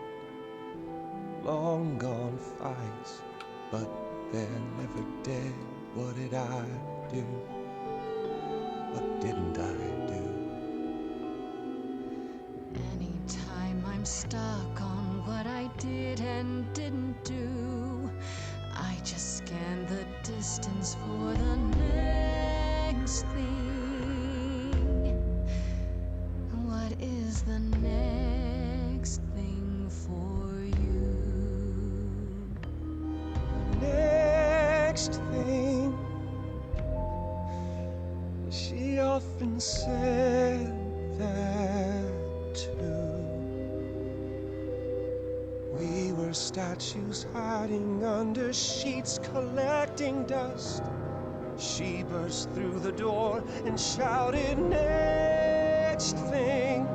Long gone fights, but they're never dead. What did I do? What didn't I do? Anytime I'm stuck on what I did and didn't do, I just scan the distance for the next thing. What is the next thing for you? Next thing, she often said that too. We were statues hiding under sheets, collecting dust. She burst through the door and shouted, next thing.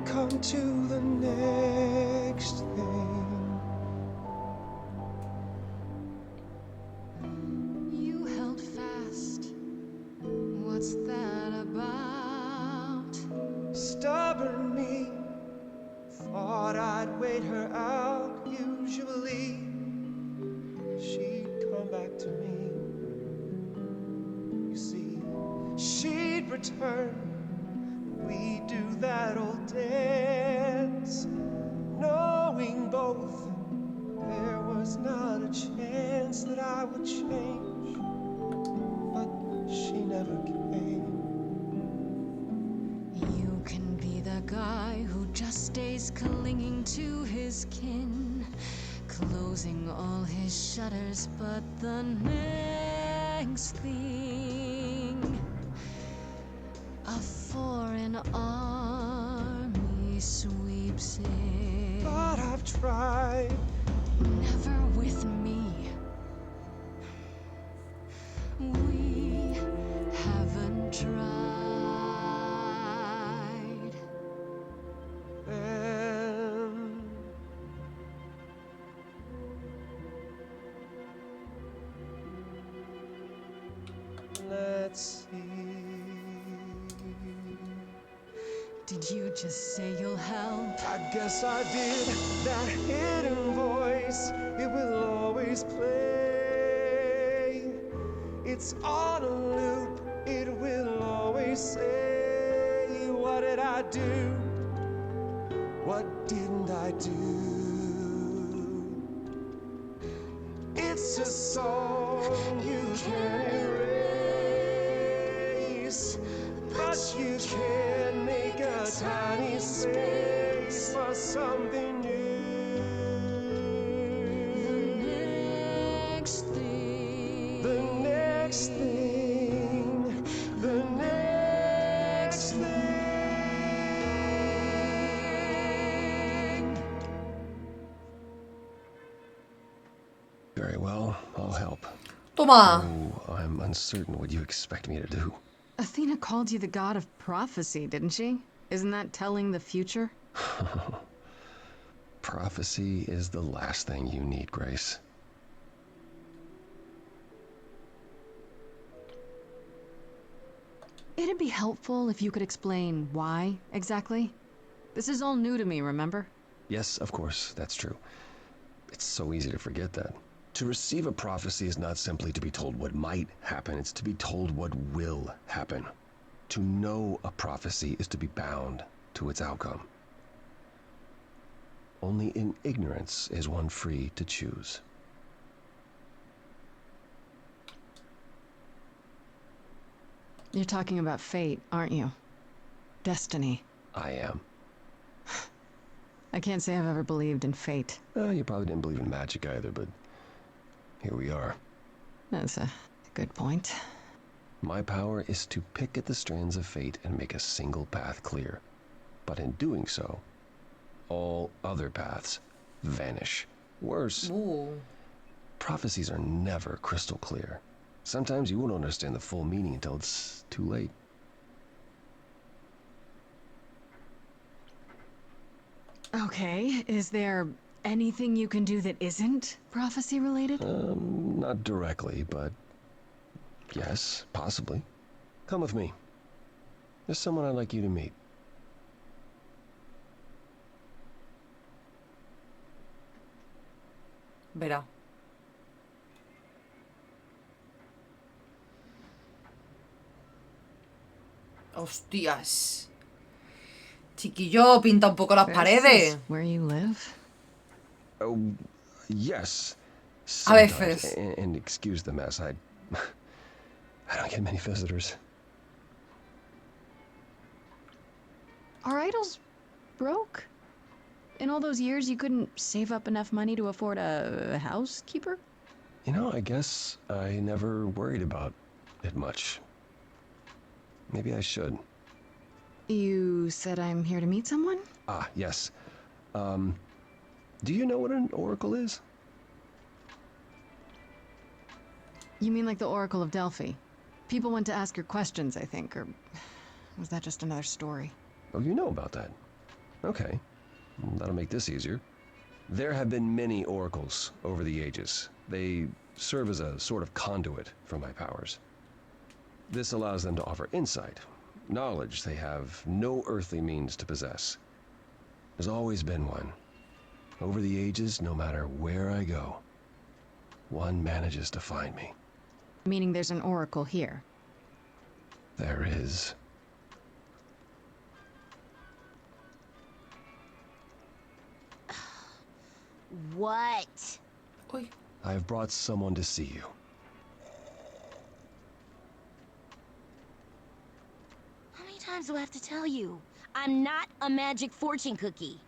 Come to the next thing. You held fast. What's that about? Stubborn me, thought I'd wait her out. Usually she'd come back to me. You see, she'd return. We'd do that old dance, knowing both there was not a chance that I would change. But she never came. You can be the guy who just stays clinging to his kin, closing all his shutters, but the next thing, a foreign army sweeps in. But I've tried. Never with me. We haven't tried. Then let's see. Did you just say you'll help? I guess I did. That hidden voice, it will always play. It's on a loop, it will always say, what did I do? What didn't I do? It's a song you can erase, but you can make a tiny space for something new. The next thing. The next thing. The next thing. Very well, I'll help. Toma. Oh, I'm uncertain what you expect me to do. Athena called you the god of prophecy, didn't she? Isn't that telling the future? Prophecy is the last thing you need, Grace. It'd be helpful if you could explain why, exactly. This is all new to me, remember? Yes, of course, that's true. It's so easy to forget that. To receive a prophecy is not simply to be told what might happen, it's to be told what will happen. To know a prophecy is to be bound to its outcome. Only in ignorance is one free to choose. You're talking about fate, aren't you? Destiny. I am. I can't say I've ever believed in fate. You probably didn't believe in magic either, but here we are. That's a good point. My power is to pick at the strands of fate and make a single path clear. But in doing so, all other paths vanish. Worse, prophecies are never crystal clear. Sometimes you won't understand the full meaning until it's too late. Okay, is there anything you can do that isn't prophecy related? Not directly, but yes, possibly. Come with me. There's someone I'd like you to meet. Verá. Hostias. Chiquillo, pinta un poco las paredes. Where you live? Oh, yes. A Sometimes. veces. And excuse the mess. I don't get many visitors. Are idols broke? In all those years, you couldn't save up enough money to afford a housekeeper? You know, I guess I never worried about it much. Maybe I should. You said I'm here to meet someone? Ah, yes. Do you know what an oracle is? You mean like the Oracle of Delphi? People went to ask her questions, I think, or was that just another story? Oh, you know about that. Okay. Well, that'll make this easier. There have been many oracles over the ages. They serve as a sort of conduit for my powers. This allows them to offer insight, knowledge they have no earthly means to possess. There's always been one. Over the ages, no matter where I go, one manages to find me. Meaning there's an oracle here. There is. What? I have brought someone to see you. How many times do I have to tell you? I'm not a magic fortune cookie.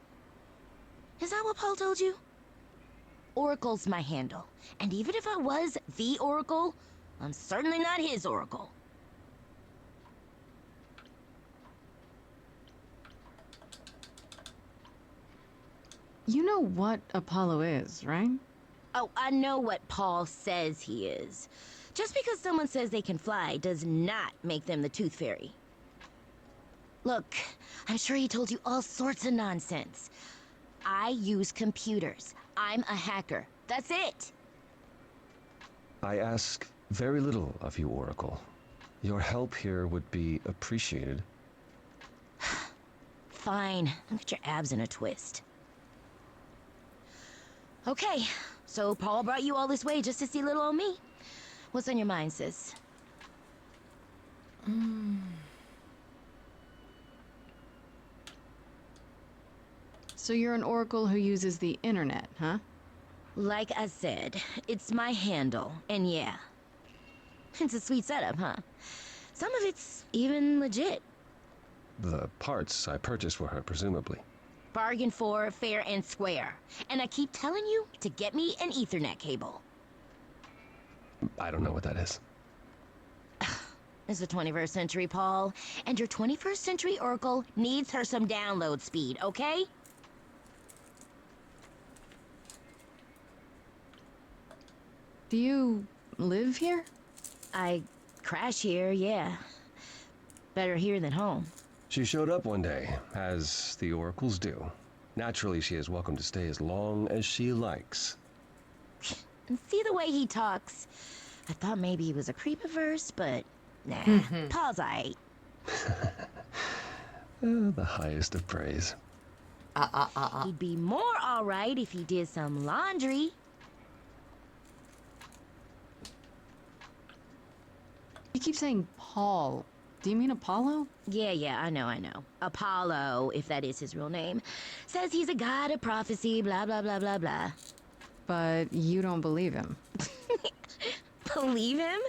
Is that what Paul told you? Oracle's my handle. And even if I was the Oracle, I'm certainly not his Oracle. You know what Apollo is, right? Oh, I know what Paul says he is. Just because someone says they can fly does not make them the Tooth Fairy. Look, I'm sure he told you all sorts of nonsense. I use computers. I'm a hacker. That's it. I ask very little of you, Oracle. Your help here would be appreciated. Fine. I'll get your abs in a twist. Okay, so Paul brought you all this way just to see little old me. What's on your mind, sis? So you're an oracle who uses the internet, huh? Like I said, it's my handle, and yeah. It's a sweet setup, huh? Some of it's even legit. The parts I purchased for her, presumably. Bargain for, fair and square. And I keep telling you to get me an Ethernet cable. I don't know what that is. It's the 21st century, Paul. And your 21st century Oracle needs her some download speed, okay? Do you live here? I crash here, yeah. Better here than home. She showed up one day, as the oracles do. Naturally, she is welcome to stay as long as she likes. And see the way he talks. I thought maybe he was a creep at first, but nah. Paul's aight. The highest of praise. He'd be more alright if he did some laundry. You keep saying Paul. Do you mean Apollo? Yeah, I know. Apollo, if that is his real name, says he's a god of prophecy, blah, blah, blah, blah, blah. But you don't believe him. Believe him?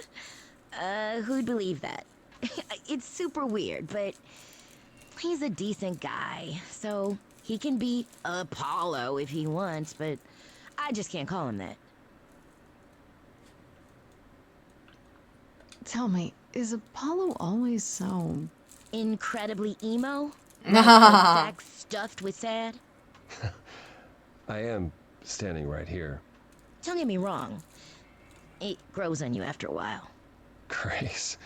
Who'd believe that? It's super weird, but he's a decent guy, so he can be Apollo if he wants, but I just can't call him that. Tell me, is Apollo always so... incredibly emo? Like a sack stuffed with sad? I am standing right here. Don't get me wrong. It grows on you after a while. Grace,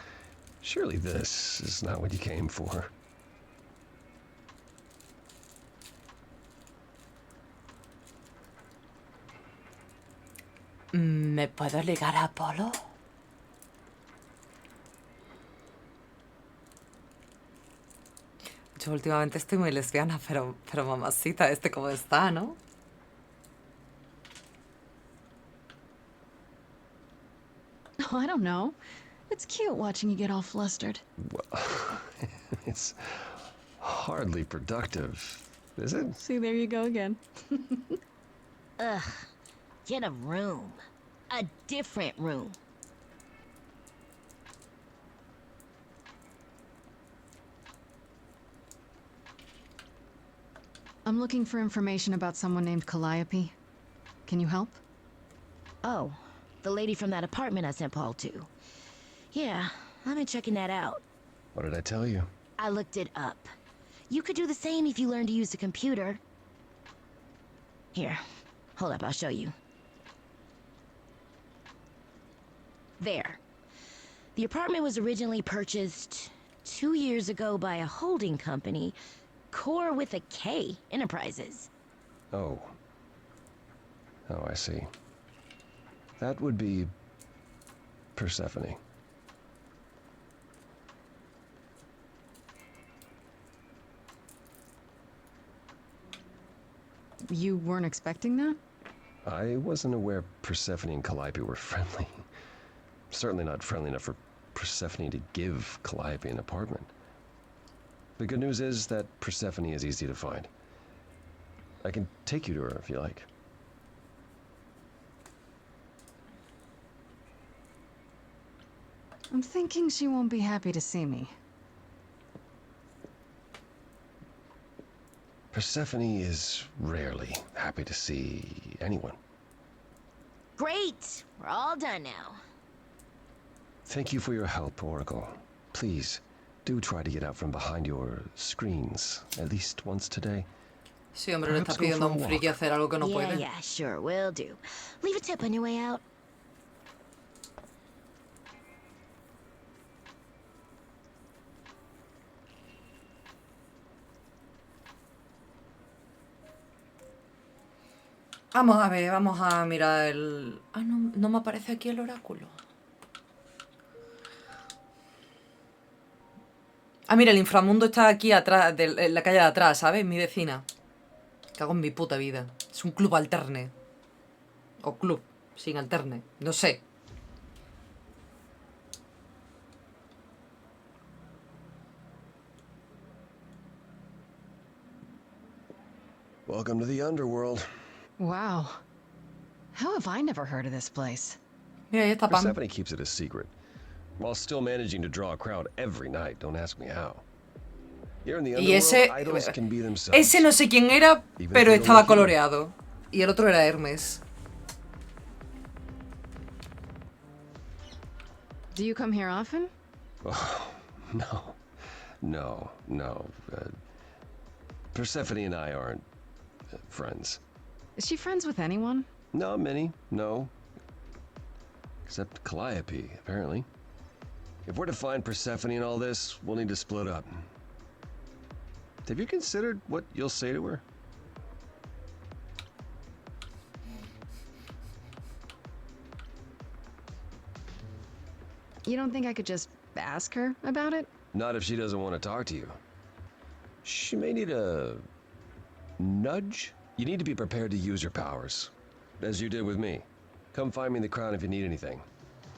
surely this is not what you came for. ¿Me puedo ligar a Apolo? Yo últimamente estoy muy lesbiana, pero mamacita, cómo está, ¿no? Oh, I don't know. It's cute watching you get all flustered. Well, it's hardly productive, is it? See, there you go again. Ugh. Get a room. A different room. I'm looking for information about someone named Calliope. Can you help? Oh, the lady from that apartment I sent Paul to. Yeah, I've been checking that out. What did I tell you? I looked it up. You could do the same if you learned to use the computer. Here, hold up, I'll show you. There. The apartment was originally purchased 2 years ago by a holding company, Core with a K Enterprises. Oh. Oh, I see. That would be Persephone. You weren't expecting that? I wasn't aware Persephone and Calliope were friendly. Certainly not friendly enough for Persephone to give Calliope an apartment. The good news is that Persephone is easy to find. I can take you to her if you like. I'm thinking she won't be happy to see me. Persephone is rarely happy to see anyone. Great! We're all done now. Thank you for your help, Oracle. Please, do try to get out from behind your screens at least once today. Sí, hombre, le está pidiendo a un friki hacer algo que no puede. Yeah, sure, will do. Leave a tip on your way out. Vamos a ver, vamos a mirar el... Ah, no me aparece aquí el oráculo. Ah, mira, el inframundo está aquí atrás, en la calle de atrás, ¿sabes? Mi vecina. Cago en mi puta vida. Es un club alterne. O club sin alterne. No sé. Welcome to the underworld. Wow. How have I never heard of this place? Mira, ahí está Pam. Persephone keeps it a secret, while still managing to draw a crowd every night. Don't ask me how. Here in the Y underworld, idols can be themselves. ese no sé quién era, pero estaba coloreado. Y el otro era Hermes. Do you come here often? Oh, no. Persephone and I aren't friends. Is she friends with anyone? Not many, no. Except Calliope, apparently. If we're to find Persephone in all this, we'll need to split up. Have you considered what you'll say to her? You don't think I could just ask her about it? Not if she doesn't want to talk to you. She may need a nudge. You need to be prepared to use your powers, as you did with me. Come find me in the crown if you need anything.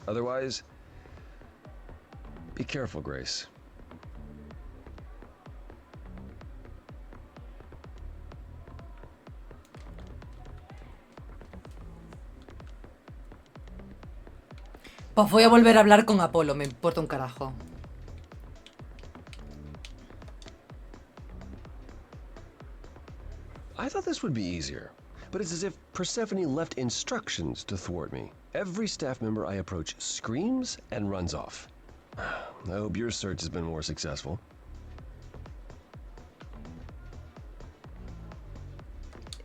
Otherwise, be careful, Grace. Pues voy a volver a hablar con Apolo, me importa un carajo. I thought this would be easier, but it's as if Persephone left instructions to thwart me. Every staff member I approach screams and runs off. I hope your search has been more successful.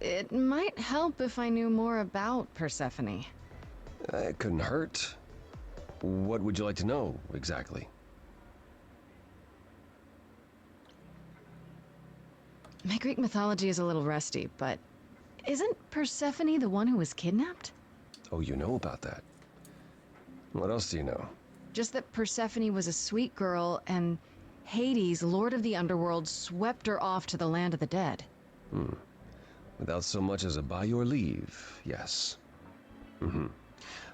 It might help if I knew more about Persephone. It couldn't hurt. What would you like to know, exactly? My Greek mythology is a little rusty, but isn't Persephone the one who was kidnapped? Oh, you know about that. What else do you know? Just that Persephone was a sweet girl, and Hades, lord of the underworld, swept her off to the land of the dead. Without so much as a by your leave, yes.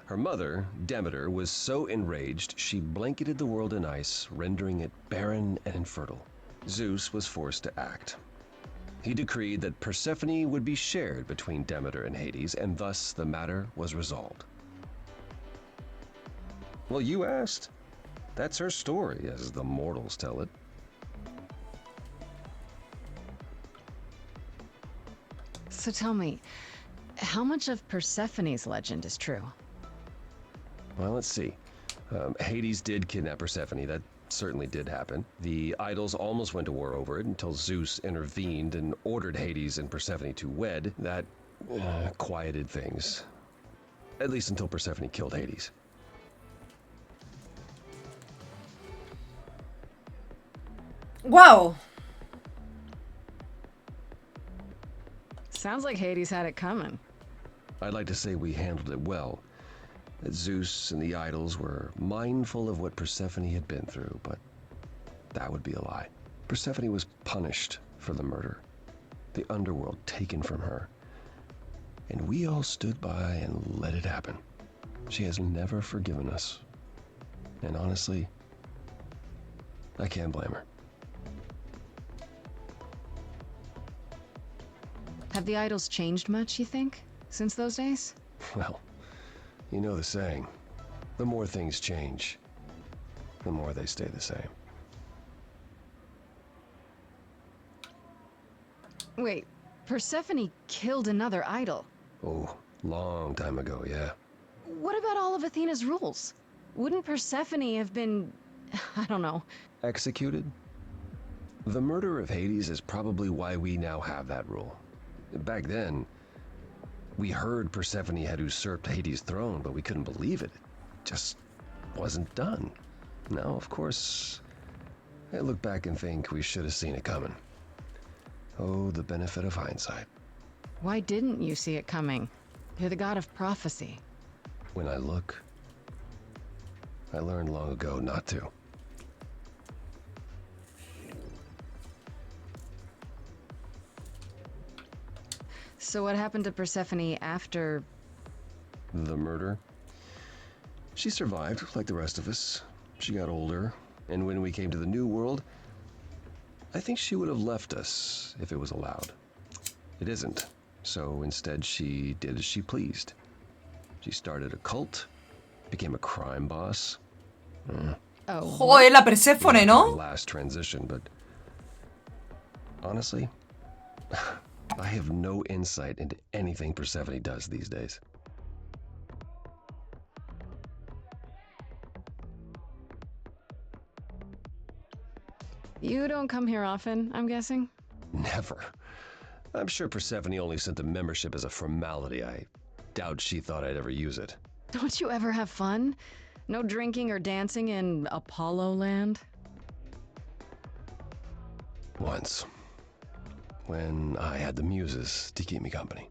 Her mother, Demeter, was so enraged she blanketed the world in ice, rendering it barren and infertile. Zeus was forced to act. He decreed that Persephone would be shared between Demeter and Hades, and thus the matter was resolved. Well, you asked. That's her story, as the mortals tell it. So tell me, how much of Persephone's legend is true? Well, let's see. Hades did kidnap Persephone. That certainly did happen. The idols almost went to war over it until Zeus intervened and ordered Hades and Persephone to wed. That quieted things. At least until Persephone killed Hades. ¡Guau! Sounds like Hades had it coming. I'd like to say we handled it well. That Zeus and the idols were mindful of what Persephone had been through, but that would be a lie. Persephone was punished for the murder, the underworld taken from her, and we all stood by and let it happen. She has never forgiven us, and honestly, I can't blame her. Have the idols changed much, you think, since those days? Well, you know the saying, the more things change, the more they stay the same. Wait, Persephone killed another idol. Oh, long time ago, yeah. What about all of Athena's rules? Wouldn't Persephone have been, I don't know... Executed? The murder of Hades is probably why we now have that rule. Back then, we heard Persephone had usurped Hades' throne, but we couldn't believe it. It just wasn't done. Now, of course, I look back and think we should have seen it coming. Oh, the benefit of hindsight. Why didn't you see it coming? You're the god of prophecy. When I look, I learned long ago not to. So what happened to Persephone after... The murder? She survived, like the rest of us. She got older, and when we came to the New World, I think she would have left us if it was allowed. It isn't, so instead she did as she pleased. She started a cult, became a crime boss. Oh. Joder, la Perséfone, ¿no? Last transition, but honestly, I have no insight into anything Persephone does these days. You don't come here often, I'm guessing? Never. I'm sure Persephone only sent the membership as a formality. I doubt she thought I'd ever use it. Don't you ever have fun? No drinking or dancing in Apollo Land? Once. When I had the muses to keep me company.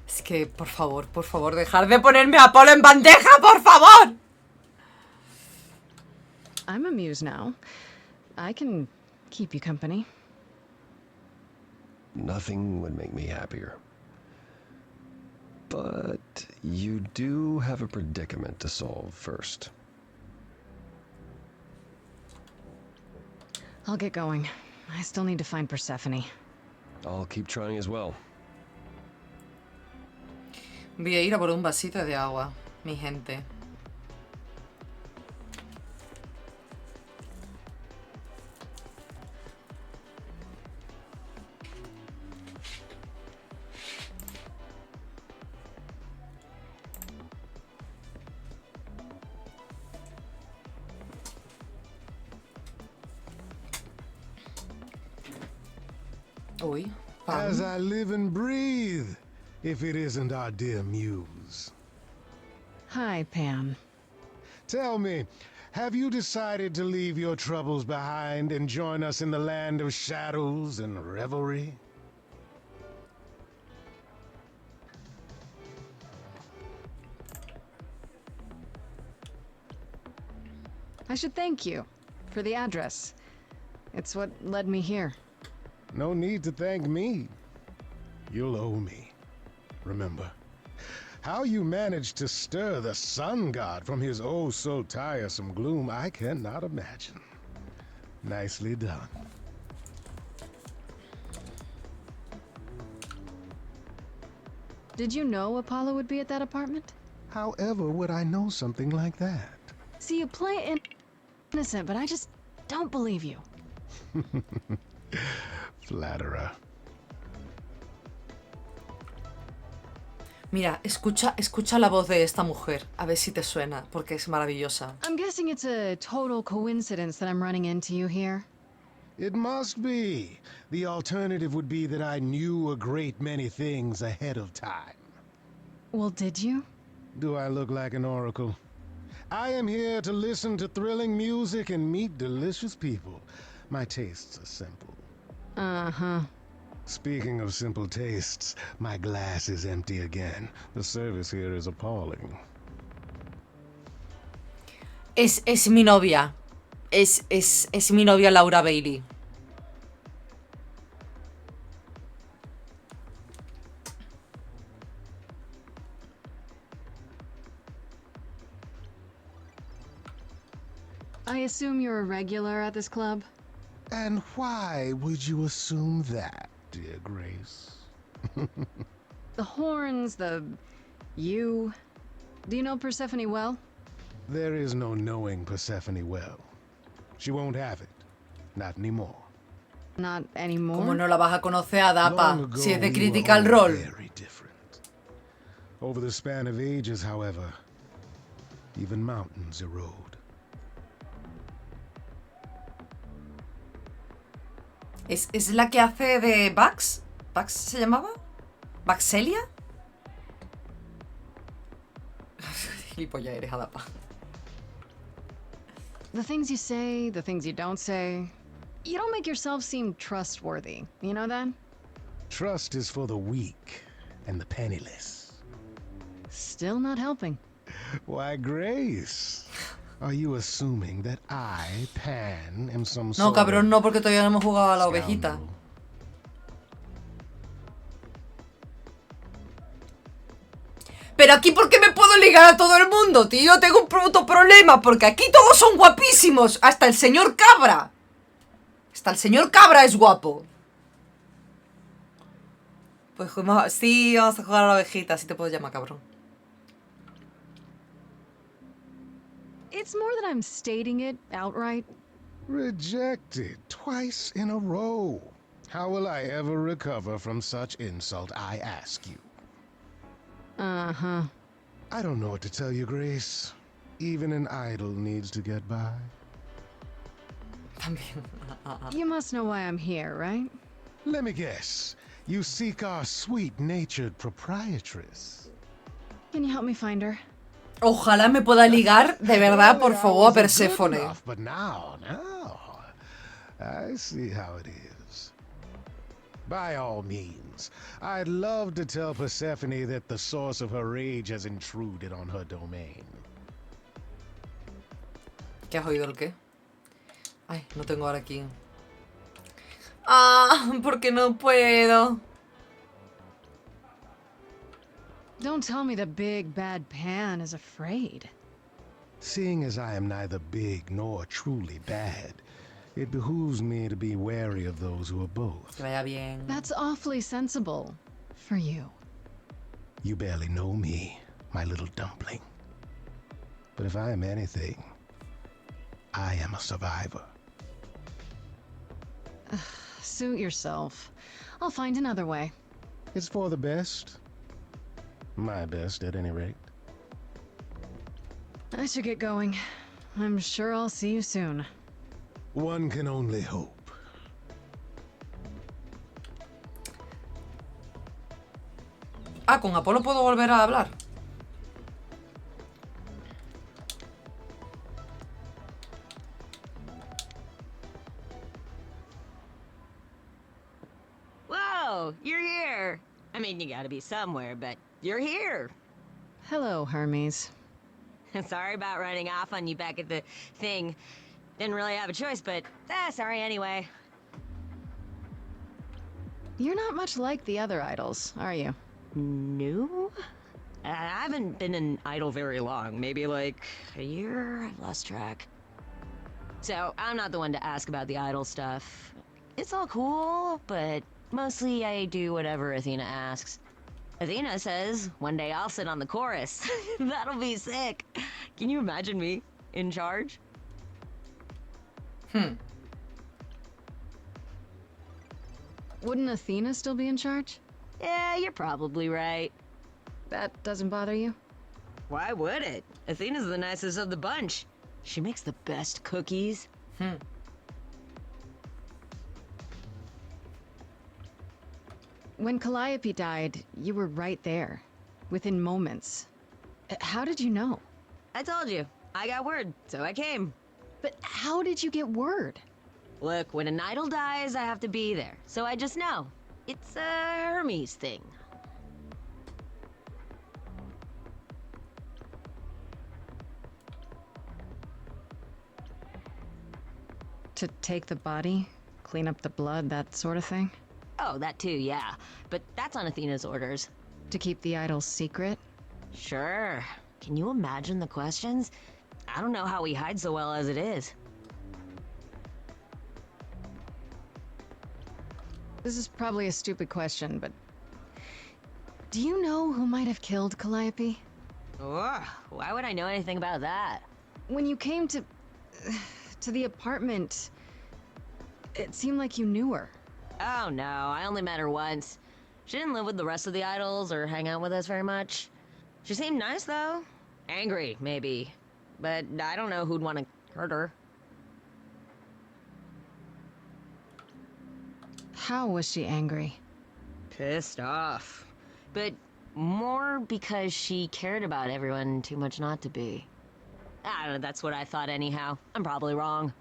Es que, por favor, dejar de ponerme a Polo en bandeja, por favor. I'm a muse now. I can keep you company. Nothing would make me happier. But you do have a predicament to solve first. I'll get going. I still need to find Persephone. I'll keep trying as well. Voy a ir a por un vasito de agua, mi gente. Uy, As I live and breathe, if it isn't our dear muse. Hi, Pam. Tell me, have you decided to leave your troubles behind and join us in the land of shadows and revelry? I should thank you for the address. It's what led me here. No need to thank me. You'll owe me. Remember, how you managed to stir the sun god from his oh so tiresome gloom, I cannot imagine. Nicely done. Did you know Apollo would be at that apartment? However would I know something like that? See, you play innocent, but I just don't believe you. Flatterer. Mira, escucha la voz de esta mujer, a ver si te suena, porque es maravillosa. I'm guessing it's a total coincidence that I'm running into you here. It must be. The alternative would be that I knew a great many things ahead of time. Well, did you? Do I look like an oracle? I am here to listen to thrilling music and meet delicious people. My tastes are simple. Uh-huh. Speaking of simple tastes, my glass is empty again. The service here is appalling. Es mi novia. Es mi novia Laura Bailey. I assume you're a regular at this club? And why would you assume that, dear Grace? The horns, you... Do you know Persephone well? There is no knowing Persephone well. She won't have it. Not anymore. Not anymore? ¿Cómo no la vas a conocer a Dapa Long si es de ago, we were Critical all Role? Very different. Over the span of ages, however, even mountains erode. ¿Es la que hace de Bugs? ¿Bugs se llamaba? ¿Buxelia? Gilipollas eres, Adapa. The things you say, the things you don't say... You don't make yourself seem trustworthy. You know that? Trust is for the weak and the penniless. Still not helping. Why, Grace, are you assuming that I, Pan, am some No, sort cabrón, of no, porque todavía no hemos jugado a la ovejita. scoundrel? Pero aquí, ¿por qué me puedo ligar a todo el mundo, tío? Tengo un puto problema, porque aquí todos son guapísimos. Hasta el señor Cabra. Hasta el señor Cabra es guapo. Pues sí, vamos a jugar a la ovejita, así te puedo llamar, cabrón. It's more that I'm stating it outright. Rejected twice in a row. How will I ever recover from such insult, I ask you? Uh-huh. I don't know what to tell you, Grace. Even an idol needs to get by. También. You must know why I'm here, right? Let me guess. You seek our sweet-natured proprietress. Can you help me find her? Ojalá me pueda ligar, de verdad, por Earlier I favor, a wasn't good Perséfone. enough, but now, I see how it is. By all means, I'd love to tell Persephone that the source of her rage has intruded on her domain. ¿Qué has oído el qué? Ay, no tengo ahora aquí. Ah, porque no puedo. Don't tell me the big bad Pan is afraid. Seeing as I am neither big nor truly bad, it behooves me to be wary of those who are both. Que vaya bien. That's awfully sensible for you. You barely know me, my little dumpling. But if I am anything, I am a survivor. Suit yourself. I'll find another way. It's for the best. My best, at any rate. I should get going. I'm sure I'll see you soon. One can only hope. Ah, con Apolo puedo volver a hablar. Whoa, you're here. I mean, you gotta be somewhere, but you're here. Hello, Hermes. Sorry about running off on you back at the thing. Didn't really have a choice, but sorry anyway. You're not much like the other idols, are you? No? I haven't been an idol very long. Maybe like a year? I've lost track. So, I'm not the one to ask about the idol stuff. It's all cool, but mostly I do whatever Athena asks. Athena says, one day I'll sit on the chorus. That'll be sick. Can you imagine me in charge? Wouldn't Athena still be in charge? Yeah, you're probably right. That doesn't bother you? Why would it? Athena's the nicest of the bunch. She makes the best cookies. When Calliope died, you were right there, within moments. How did you know? I told you. I got word, so I came. But how did you get word? Look, when an idol dies, I have to be there. So I just know. It's a Hermes thing. To take the body, clean up the blood, that sort of thing? Oh, that too, yeah. But that's on Athena's orders. To keep the idol's secret? Sure. Can you imagine the questions? I don't know how we hide so well as it is. This is probably a stupid question, but... do you know who might have killed Calliope? Ugh, why would I know anything about that? When you came to the apartment, it seemed like you knew her. Oh no, I only met her once. She didn't live with the rest of the idols or hang out with us very much. She seemed nice though. Angry, maybe. But I don't know who'd want to hurt her. How was she angry? Pissed off. But more because she cared about everyone too much not to be. I don't know, that's what I thought anyhow. I'm probably wrong.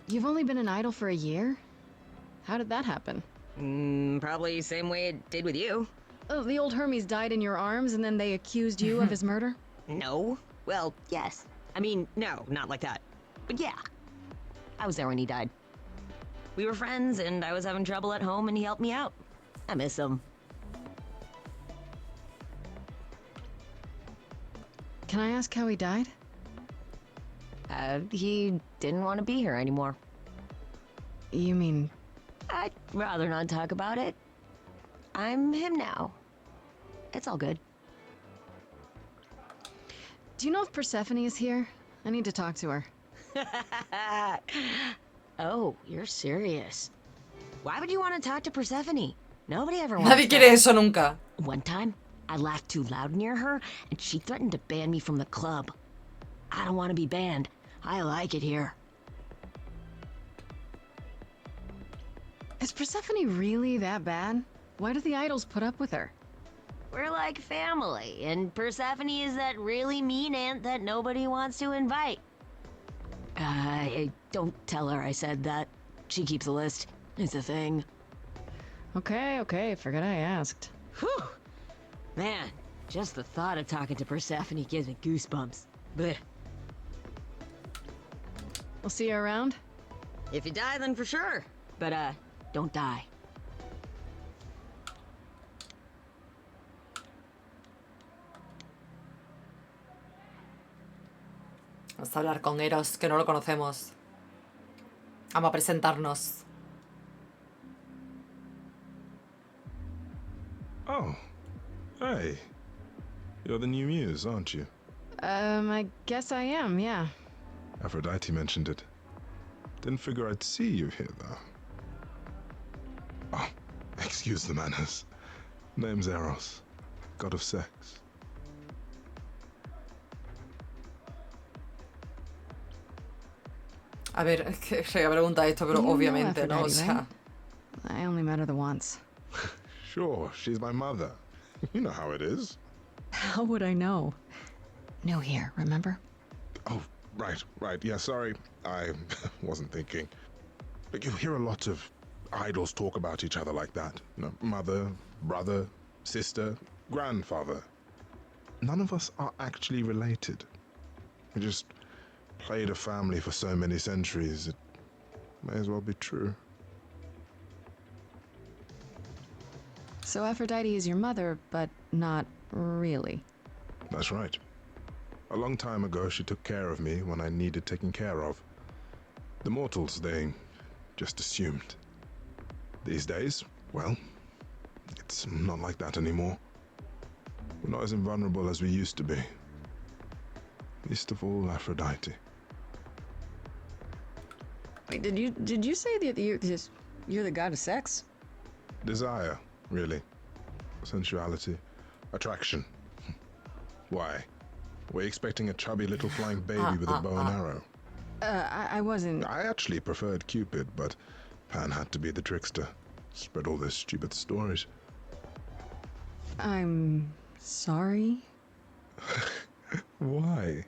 You've only been an idol for a year? How did that happen? Probably same way it did with you. Oh, the old Hermes died in your arms and then they accused you of his murder? No. Well, yes. I mean, no, not like that. But yeah. I was there when he died. We were friends and I was having trouble at home and he helped me out. I miss him. Can I ask how he died? He didn't want to be here anymore. You mean... I'd rather not talk about it. I'm him now. It's all good. Do you know if Persephone is here? I need to talk to her. Oh, you're serious. Why would you want to talk to Persephone? Nobody ever wants Nadie quiere eso nunca. One time, I laughed too loud near her, and she threatened to ban me from the club. I don't want to be banned. I like it here. Is Persephone really that bad? Why do the idols put up with her? We're like family, and Persephone is that really mean aunt that nobody wants to invite. Don't tell her I said that. She keeps a list. It's a thing. Okay, forget I asked. Whew! Man, just the thought of talking to Persephone gives me goosebumps. Blech. We'll see you around? If you die, then for sure. But, don't die. Vamos a hablar con Eros, que no lo conocemos. Vamos a presentarnos. Oh, hey. You're the new muse, aren't you? I guess I am, yeah. Aphrodite mentioned it. Didn't figure I'd see you here, though. Oh, excuse the manners. Name's Eros, god of sex. A ver, es que se pregunta esto, pero You know obviamente, ¿no? O Aphrodite, sea, right? I only met her the once. Sure, she's my mother. You know how it is. How would I know? New here, remember? Oh, right. Yeah, sorry. I wasn't thinking. But you hear a lot of idols talk about each other like that. You know, mother, brother, sister, grandfather. None of us are actually related. We just played a family for so many centuries, it may as well be true. So Aphrodite is your mother, but not really. That's right. A long time ago, she took care of me when I needed taking care of. The mortals, they just assumed. These days, well, it's not like that anymore. We're not as invulnerable as we used to be. Least of all, Aphrodite. Wait, did you say that you're the god of sex? Desire, really. Sensuality. Attraction. Why? Were you expecting a chubby little flying baby with a bow and arrow? I wasn't... I actually preferred Cupid, but Pan had to be the trickster. Spread all those stupid stories. I'm sorry? Why?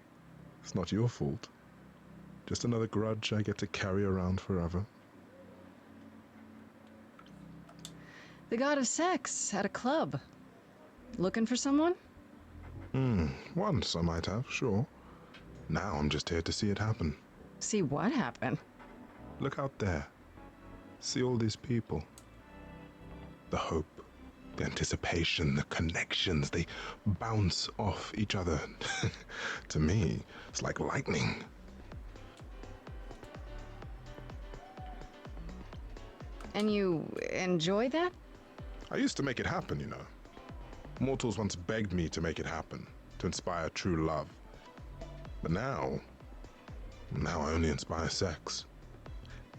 It's not your fault. Just another grudge I get to carry around forever. The god of sex at a club. Looking for someone? Once I might have, sure. Now I'm just here to see it happen. See what happen? Look out there. See all these people. The hope, the anticipation, the connections, they bounce off each other. To me, it's like lightning. And you enjoy that? I used to make it happen, you know. Mortals once begged me to make it happen, to inspire true love. But now I only inspire sex.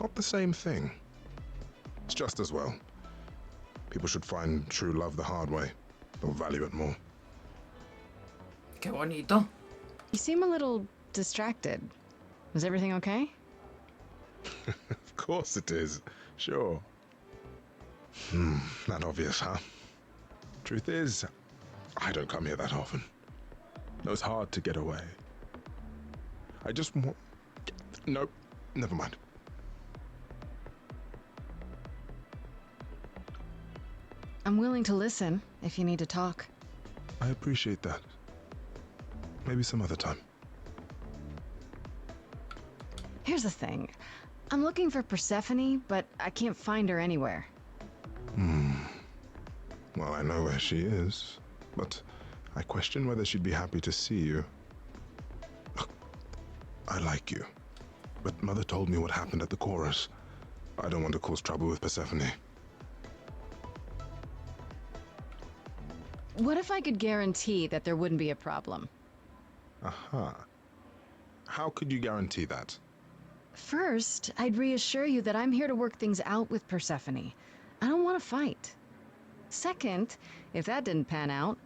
Not the same thing. It's just as well. People should find true love the hard way. They'll value it more. Qué bonito. You seem a little distracted. Is everything okay? Of course it is. Sure. Not obvious, huh? Truth is, I don't come here that often. No, it's hard to get away. I just want... Nope, never mind. I'm willing to listen if you need to talk. I appreciate that. Maybe some other time. Here's the thing. I'm looking for Persephone, but I can't find her anywhere. Well, I know where she is, but I question whether she'd be happy to see you. Look, I like you, but Mother told me what happened at the chorus. I don't want to cause trouble with Persephone. What if I could guarantee that there wouldn't be a problem? Aha. How could you guarantee that? First, I'd reassure you that I'm here to work things out with Persephone. I don't want to fight. Second, if that didn't pan out,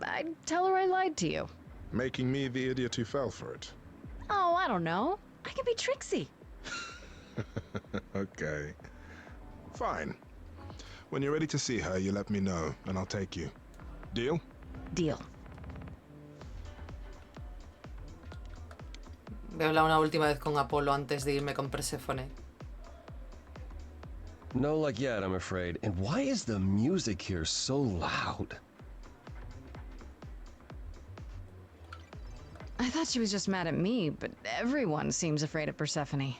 I'd tell her I lied to you. Making me the idiot who fell for it. Oh, I don't know. I can be tricksy. Okay. Fine. When you're ready to see her, you let me know, and I'll take you. Deal? Deal. Voy a hablar una última vez con Apolo antes de irme con Perséfone. No luck yet, I'm afraid. And why is the music here so loud? I thought she was just mad at me, but everyone seems afraid of Persephone.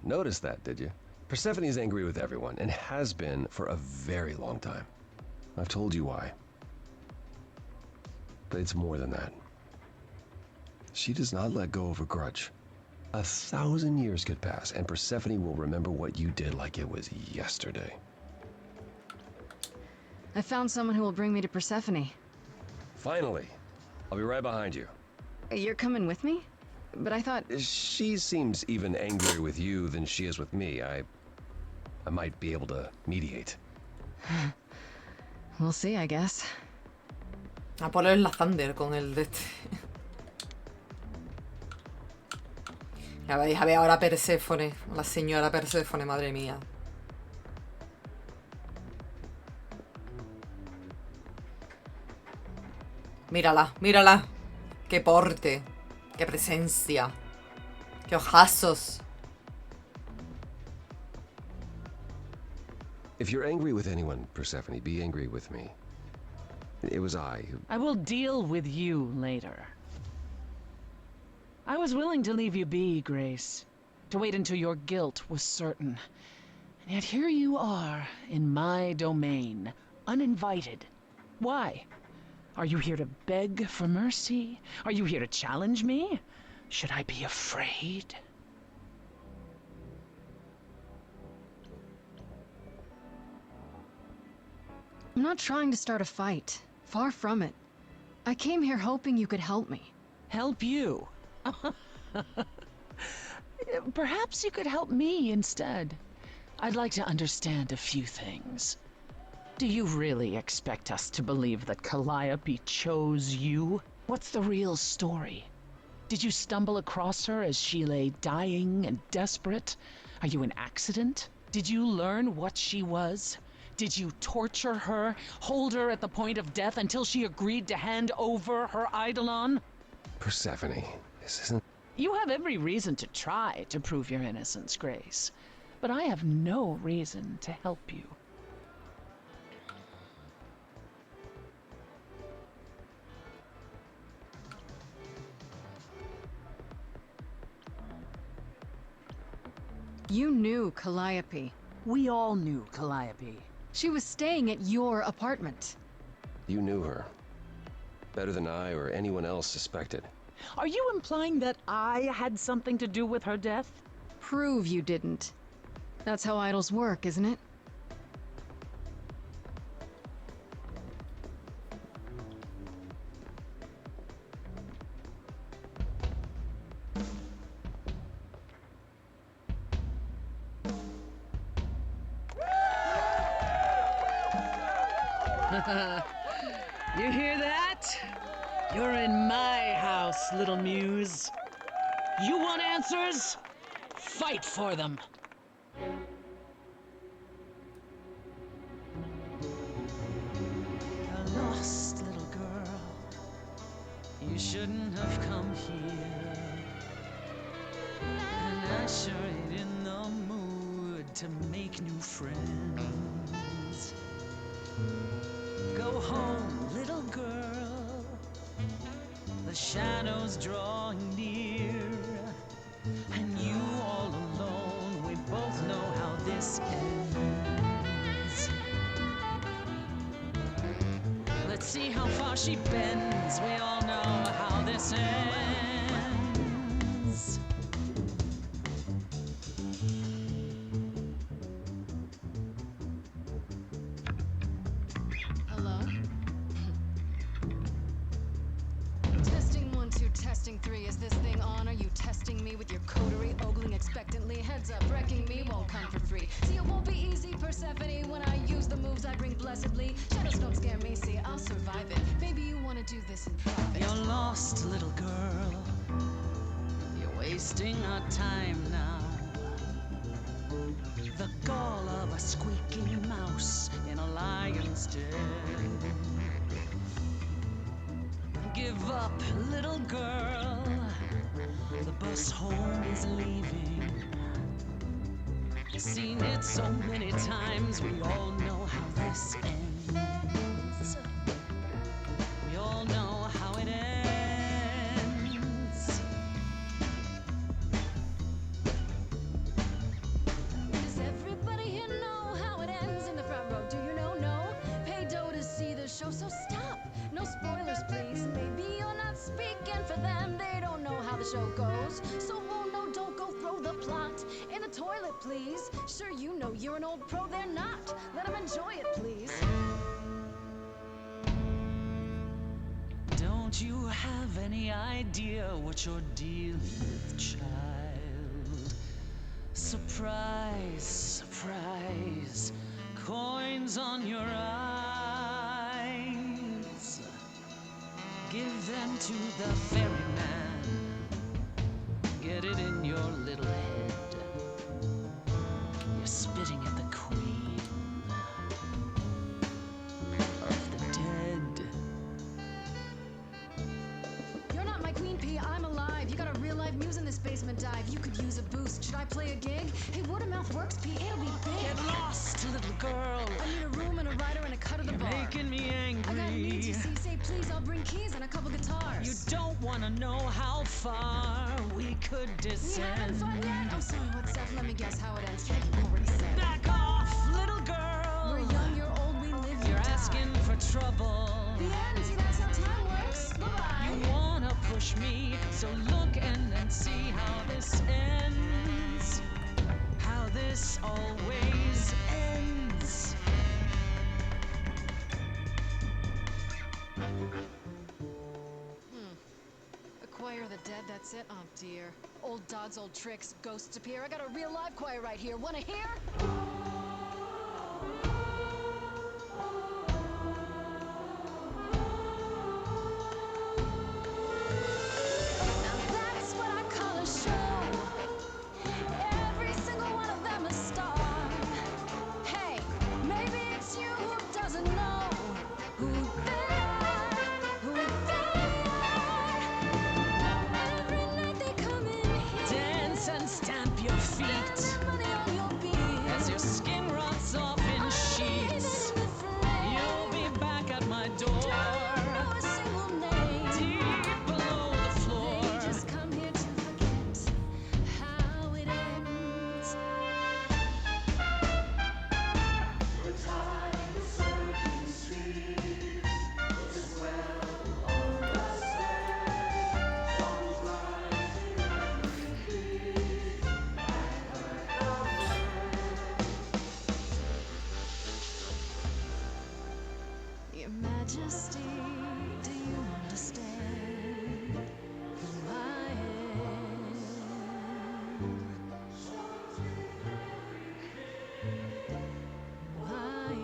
Noticed that, did you? Persephone's angry with everyone, and has been for a very long time. I've told you why. But it's more than that. She does not let go of a grudge. 1,000 years could pass, and Persephone will remember what you did like it was yesterday. I found someone who will bring me to Persephone. Finally. I'll be right behind you. You're coming with me? But I thought... She seems even angrier with you than she is with me. I might be able to mediate. We'll see, I guess. Apolo es la Thunder con el de este. Ya veis, a ver ahora Perséfone, la señora Perséfone, madre mía. Mírala, mírala. Qué porte, qué presencia, qué ojazos. If you're angry with anyone, Persephone, be angry with me. It was I who... I will deal with you later. I was willing to leave you be, Grace. To wait until your guilt was certain. And yet here you are, in my domain, uninvited. Why? Are you here to beg for mercy? Are you here to challenge me? Should I be afraid? I'm not trying to start a fight. Far from it. I came here hoping you could help me. Help you? Perhaps you could help me instead. I'd like to understand a few things. Do you really expect us to believe that Calliope chose you? What's the real story? Did you stumble across her as she lay dying and desperate? Are you an accident? Did you learn what she was? Did you torture her, hold her at the point of death until she agreed to hand over her Eidolon? Persephone, this isn't... You have every reason to try to prove your innocence, Grace. But I have no reason to help you. You knew Calliope. We all knew Calliope. She was staying at your apartment. You knew her. Better than I or anyone else suspected. Are you implying that I had something to do with her death? Prove you didn't. That's how idols work, isn't it? You hear that? You're in my house, little muse. You want answers? Fight for them. A lost little girl. You shouldn't have come here. And I sure ain't in the mood to make new friends. Go home, little girl. The shadows drawing near, and you all alone. We both know how this ends. Let's see how far she bends. We all know how this ends. Hello? Testing 1, 2, testing 3. Is this thing on? Are you testing me with your coterie, ogling expectantly? Heads up, wrecking me won't come for free. See, it won't be easy, Persephone, when I use the moves I bring blessedly. Shadows don't scare me, see, I'll survive it. Maybe you want to do this in private. You're lost, little girl. You're wasting our time now. the gall of a squeaking mouse in a lion's den. Give up, little girl. The bus home is leaving. Seen it so many times, we all know how this ends. We all know how it ends. Does everybody here know how it ends in the front row? Do you know? No? Pay dough to see the show, so stop. No spoilers, please. Maybe you're not speaking for them. They don't know how the show goes. So, oh no, don't go throw the plot in the toilet, please. Sure, you know you're an old pro, they're not. Let them enjoy it, please. Don't you have any idea what you're dealing with, child? Surprise, surprise, coins on your eyes. Give them to the ferryman. Get it in your little head. You're spitting at the queen of the dead. You're not my queen pea, I'm alive. You got a real live muse in this basement dive. You could use a boost. Should I play a gig? Hey, word of mouth works, Pea. It'll be big. Get lost, little girl. I need a room and a rider and a cut of the bar. Making me angry. I got needs, you see. Say please, I'll bring keys and a couple guitars. You don't want to know how far we could We descend. having fun yet? I'm sorry, what's up? Let me guess how it ends. Yeah, you already said. Back off, little girl. We're young, you're old, we live, you You're die. asking for trouble. The end, see, that's how time works. Bye-bye. You wanna push me, so look and then see how this ends. How this always ends. A choir of the dead, that's it? Oh dear. Old dogs, old tricks, ghosts appear. I got a real live choir right here. Wanna hear? Now that's what I call a show. Every single one of them a star. Hey, maybe it's you who doesn't know who they are, who they are. Every night they come in here. Dance and stamp your feet Spend money on your beer. as your skin rots off in sheets. You'll be back at my door. Don't know a single name. Deep below the floor. They just come here to forget how it ends. Your Majesty, do you understand who I am? Who I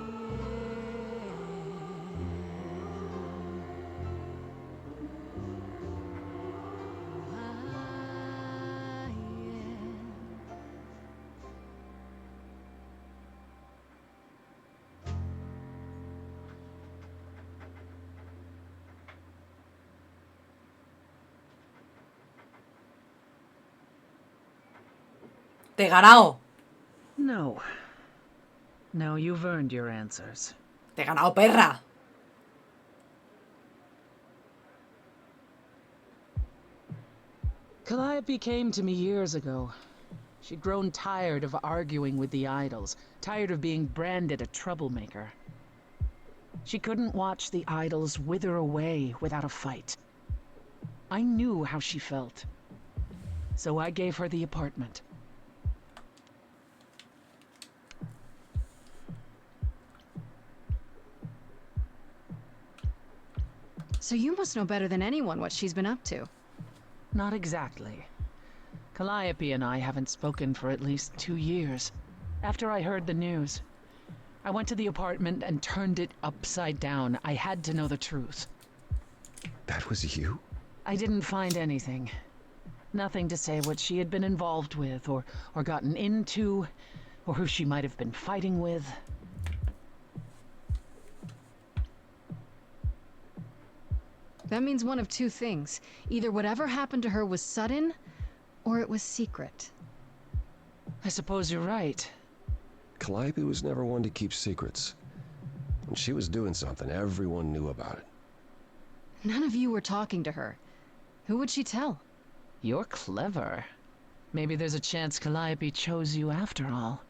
Te he ganado. No. No, you've earned your answers. Te he ganado, perra. Calliope came to me years ago. She'd grown tired of arguing with the idols, tired of being branded a troublemaker. She couldn't watch the idols wither away without a fight. I knew how she felt. So I gave her the apartment. So you must know better than anyone what she's been up to. Not exactly. Calliope and I haven't spoken for at least 2 years. After I heard the news, I went to the apartment and turned it upside down. I had to know the truth. That was you? I didn't find anything. Nothing to say what she had been involved with or gotten into. or who she might have been fighting with. That means one of two things. Either whatever happened to her was sudden, or it was secret. I suppose you're right. Calliope was never one to keep secrets. When she was doing something, everyone knew about it. None of you were talking to her. Who would she tell? You're clever. Maybe there's a chance Calliope chose you after all.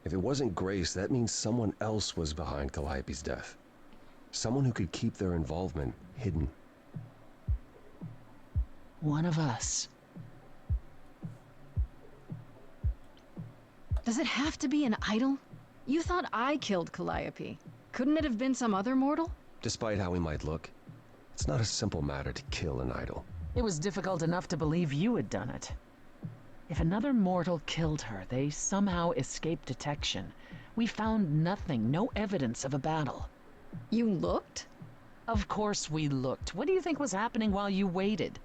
If it wasn't Grace, that means someone else was behind Calliope's death. Someone who could keep their involvement hidden. One of us. Does it have to be an idol? You thought I killed Calliope. Couldn't it have been some other mortal? Despite how he might look, it's not a simple matter to kill an idol. It was difficult enough to believe you had done it. If another mortal killed her, they somehow escaped detection. We found nothing, no evidence of a battle. You looked? Of course we looked. What do you think was happening while you waited?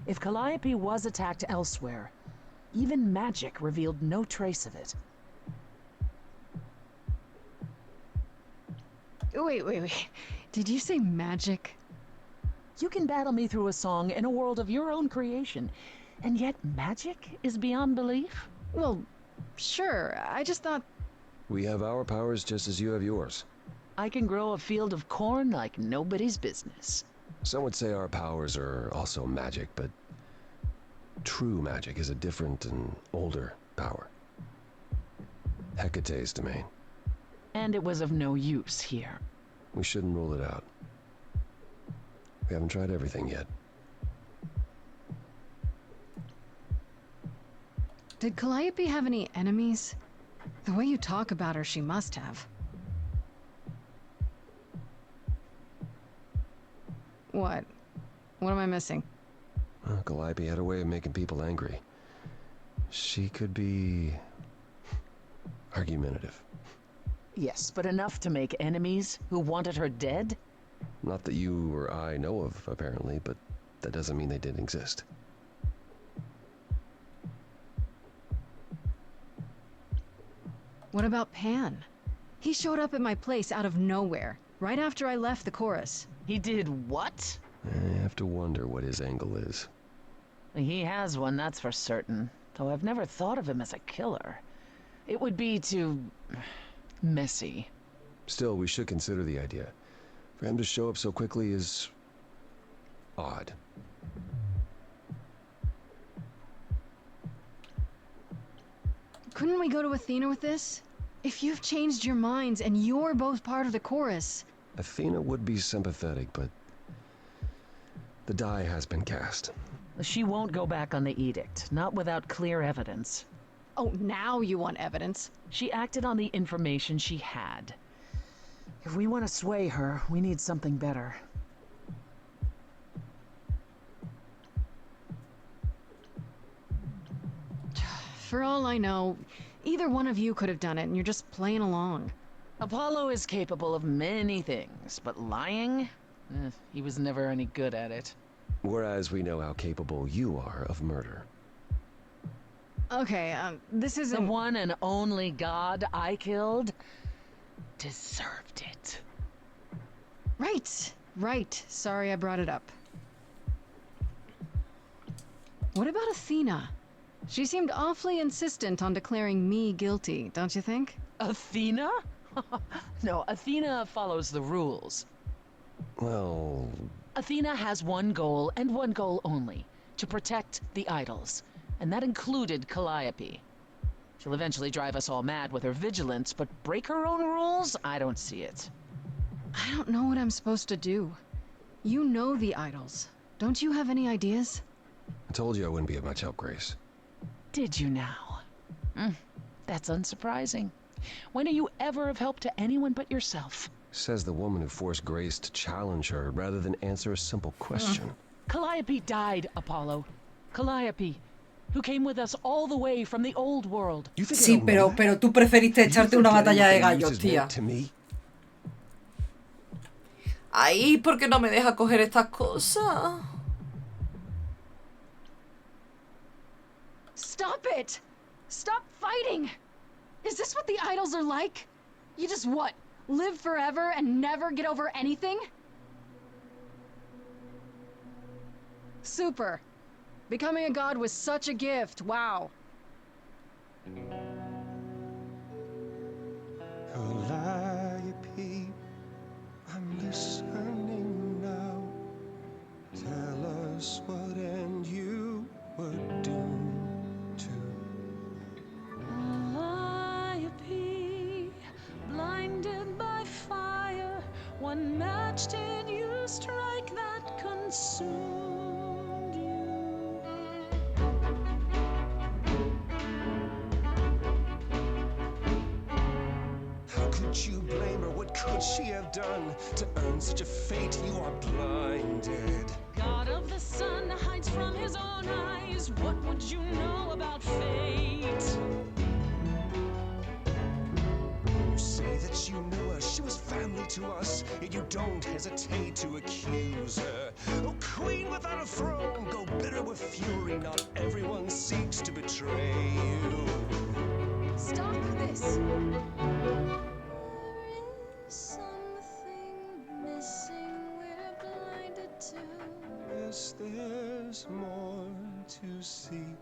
If Calliope was attacked elsewhere, even magic revealed no trace of it. Wait. Did you say magic? You can battle me through a song in a world of your own creation, and yet magic is beyond belief? Well, sure. I just thought... We have our powers just as you have yours. I can grow a field of corn like nobody's business. Some would say our powers are also magic, but true magic is a different and older power. Hecate's domain. And it was of no use here. We shouldn't rule it out. We haven't tried everything yet. Did Calliope have any enemies? The way you talk about her, she must have. What? What am I missing? Well, Calliope had a way of making people angry. She could be argumentative. Yes, but enough to make enemies who wanted her dead? Not that you or I know of, apparently, but that doesn't mean they didn't exist. What about Pan? He showed up at my place out of nowhere, right after I left the chorus. He did what? I have to wonder what his angle is. He has one, that's for certain. Though I've never thought of him as a killer. It would be too... messy. Still, we should consider the idea. For him to show up so quickly is... odd. Couldn't we go to Athena with this? If you've changed your minds and you're both part of the chorus... Athena would be sympathetic, but... the die has been cast. She won't go back on the edict, not without clear evidence. Oh, now you want evidence? She acted on the information she had. If we want to sway her, we need something better. For all I know, either one of you could have done it and you're just playing along. Apollo is capable of many things, but lying? He was never any good at it. Whereas we know how capable you are of murder. Okay, this isn't... The one and only god I killed deserved it. Right. Sorry I brought it up. What about Athena? She seemed awfully insistent on declaring me guilty, don't you think? Athena? No, Athena follows the rules. Well... Athena has one goal, and one goal only. To protect the idols. And that included Calliope. She'll eventually drive us all mad with her vigilance, but break her own rules? I don't see it. I don't know what I'm supposed to do. You know the idols. Don't you have any ideas? I told you I wouldn't be of much help, Grace. Did you now? That's unsurprising. When are you ever of help to anyone but yourself? Says the woman who forced Grace to challenge her rather than answer a simple question. Calliope died, Apollo. Calliope, who came with us all the way from the old world. Sí, pero tú preferiste echarte una batalla de gallos, tía. Ay, ¿por qué no me deja coger estas cosas? Stop it! Stop fighting! Is this what the idols are like? You just what? Live forever and never get over anything? Super. Becoming a god was such a gift, wow. Calliope, I'm listening now. Tell us what end you were doomed to. Calliope, blinded by fire, one match did you strike that consumed you. How could you blame her? What could she have done to earn such a fate? You are blinded. God of the sun hides from his own eyes. What would you know about fate? You say that you knew her, she was family to us, yet you don't hesitate to accuse her. Oh, queen without a throne, go bitter with fury. Not everyone seeks to betray you. Stop this! There is something missing, we're blinded to. Yes, there's more to see.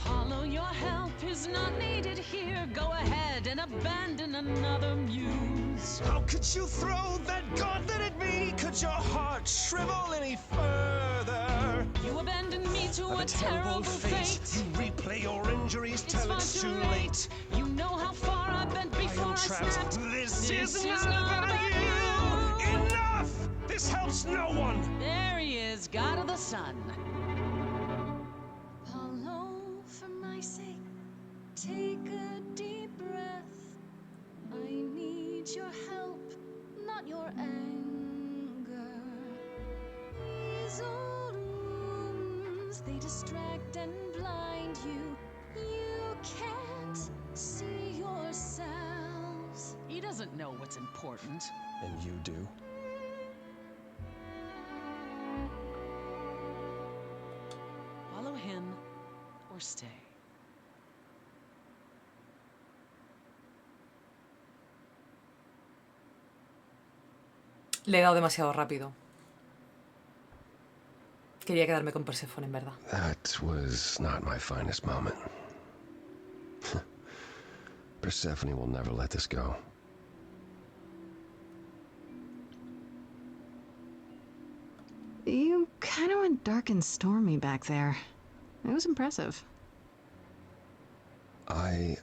Apollo, your help is not needed here. Go ahead and abandon another muse. How could you throw that gauntlet at me? Could your heart shrivel any further? You abandoned me to a terrible fate. You replay your injuries till it's too late. You know how far I bent before I snapped. This is not about you. Enough! This helps no one. There he is, God of the sun. Apollo, for my sake, take a deep breath. I need your help, not your anger. These old wounds, they distract and blind you. You can't see yourselves. He doesn't know what's important. And you do? Follow him or stay. Le he dado demasiado rápido. Quería quedarme con Persephone, en verdad. That was not my finest moment. Persephone will never let this go. You kind of went dark and stormy back there. It was impressive. I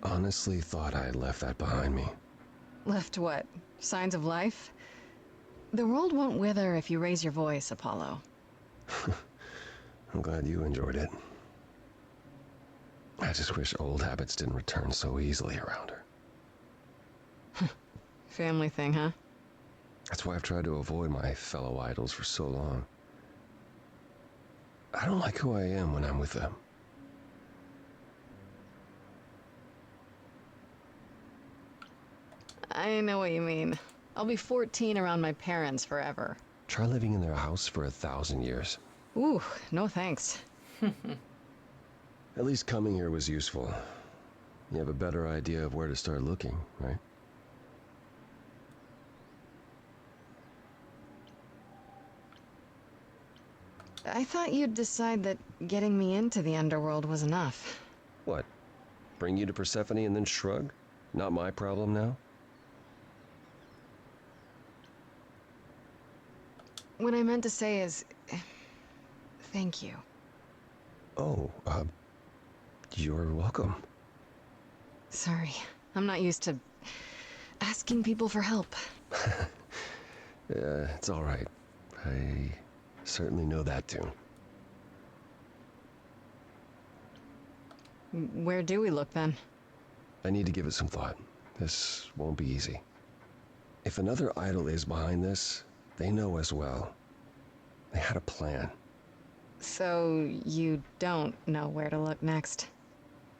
honestly thought I had left that behind me. Left what? Signs of life? The world won't wither if you raise your voice, Apollo. I'm glad you enjoyed it. I just wish old habits didn't return so easily around her. Family thing, huh? That's why I've tried to avoid my fellow idols for so long. I don't like who I am when I'm with them. I know what you mean. I'll be 14 around my parents forever. Try living in their house for 1,000 years. Ooh, no thanks. At least coming here was useful. You have a better idea of where to start looking, right? I thought you'd decide that getting me into the underworld was enough. What? Bring you to Persephone and then shrug? Not my problem now? What I meant to say is... thank you. Oh, you're welcome. Sorry, I'm not used to asking people for help. It's all right. I certainly know that tune. Where do we look then? I need to give it some thought. This won't be easy. If another idol is behind this, they know as well. They had a plan. So you don't know where to look next?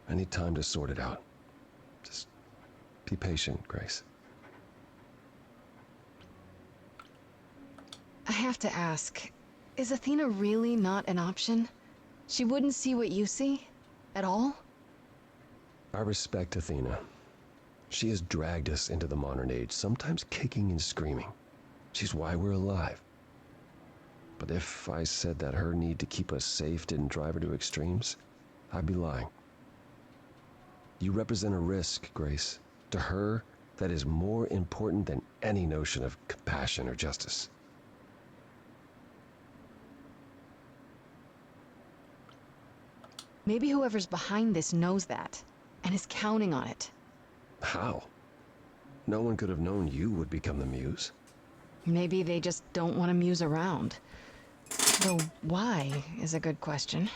I need time to sort it out. Just be patient, Grace. I have to ask, is Athena really not an option? She wouldn't see what you see? At all? I respect Athena. She has dragged us into the modern age, sometimes kicking and screaming. She's why we're alive. But if I said that her need to keep us safe didn't drive her to extremes, I'd be lying. You represent a risk, Grace. To her, that is more important than any notion of compassion or justice. Maybe whoever's behind this knows that, and is counting on it. How? No one could have known you would become the muse. Maybe they just don't want to muse around. Though why is a good question.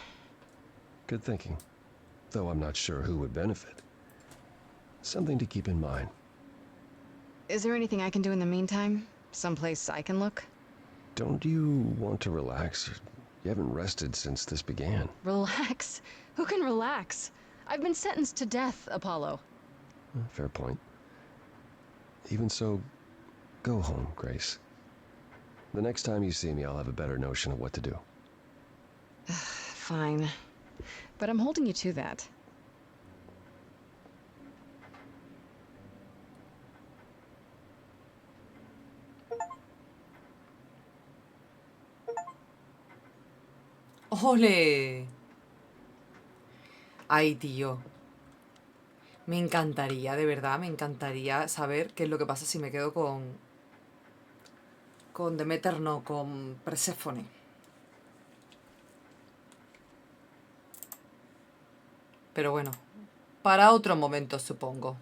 Good thinking. Though I'm not sure who would benefit. Something to keep in mind. Is there anything I can do in the meantime? Someplace I can look? Don't you want to relax? You haven't rested since this began. Relax? Who can relax? I've been sentenced to death, Apollo. Fair point. Even so, go home, Grace. The next time you see me, I'll have a better notion of what to do. Fine. But I'm holding you to that. ¡Ole! Ay, tío. Me encantaría, de verdad, me encantaría saber qué es lo que pasa si me quedo con... Con Demeter, no, con Perséfone. Pero bueno, para otro momento, supongo.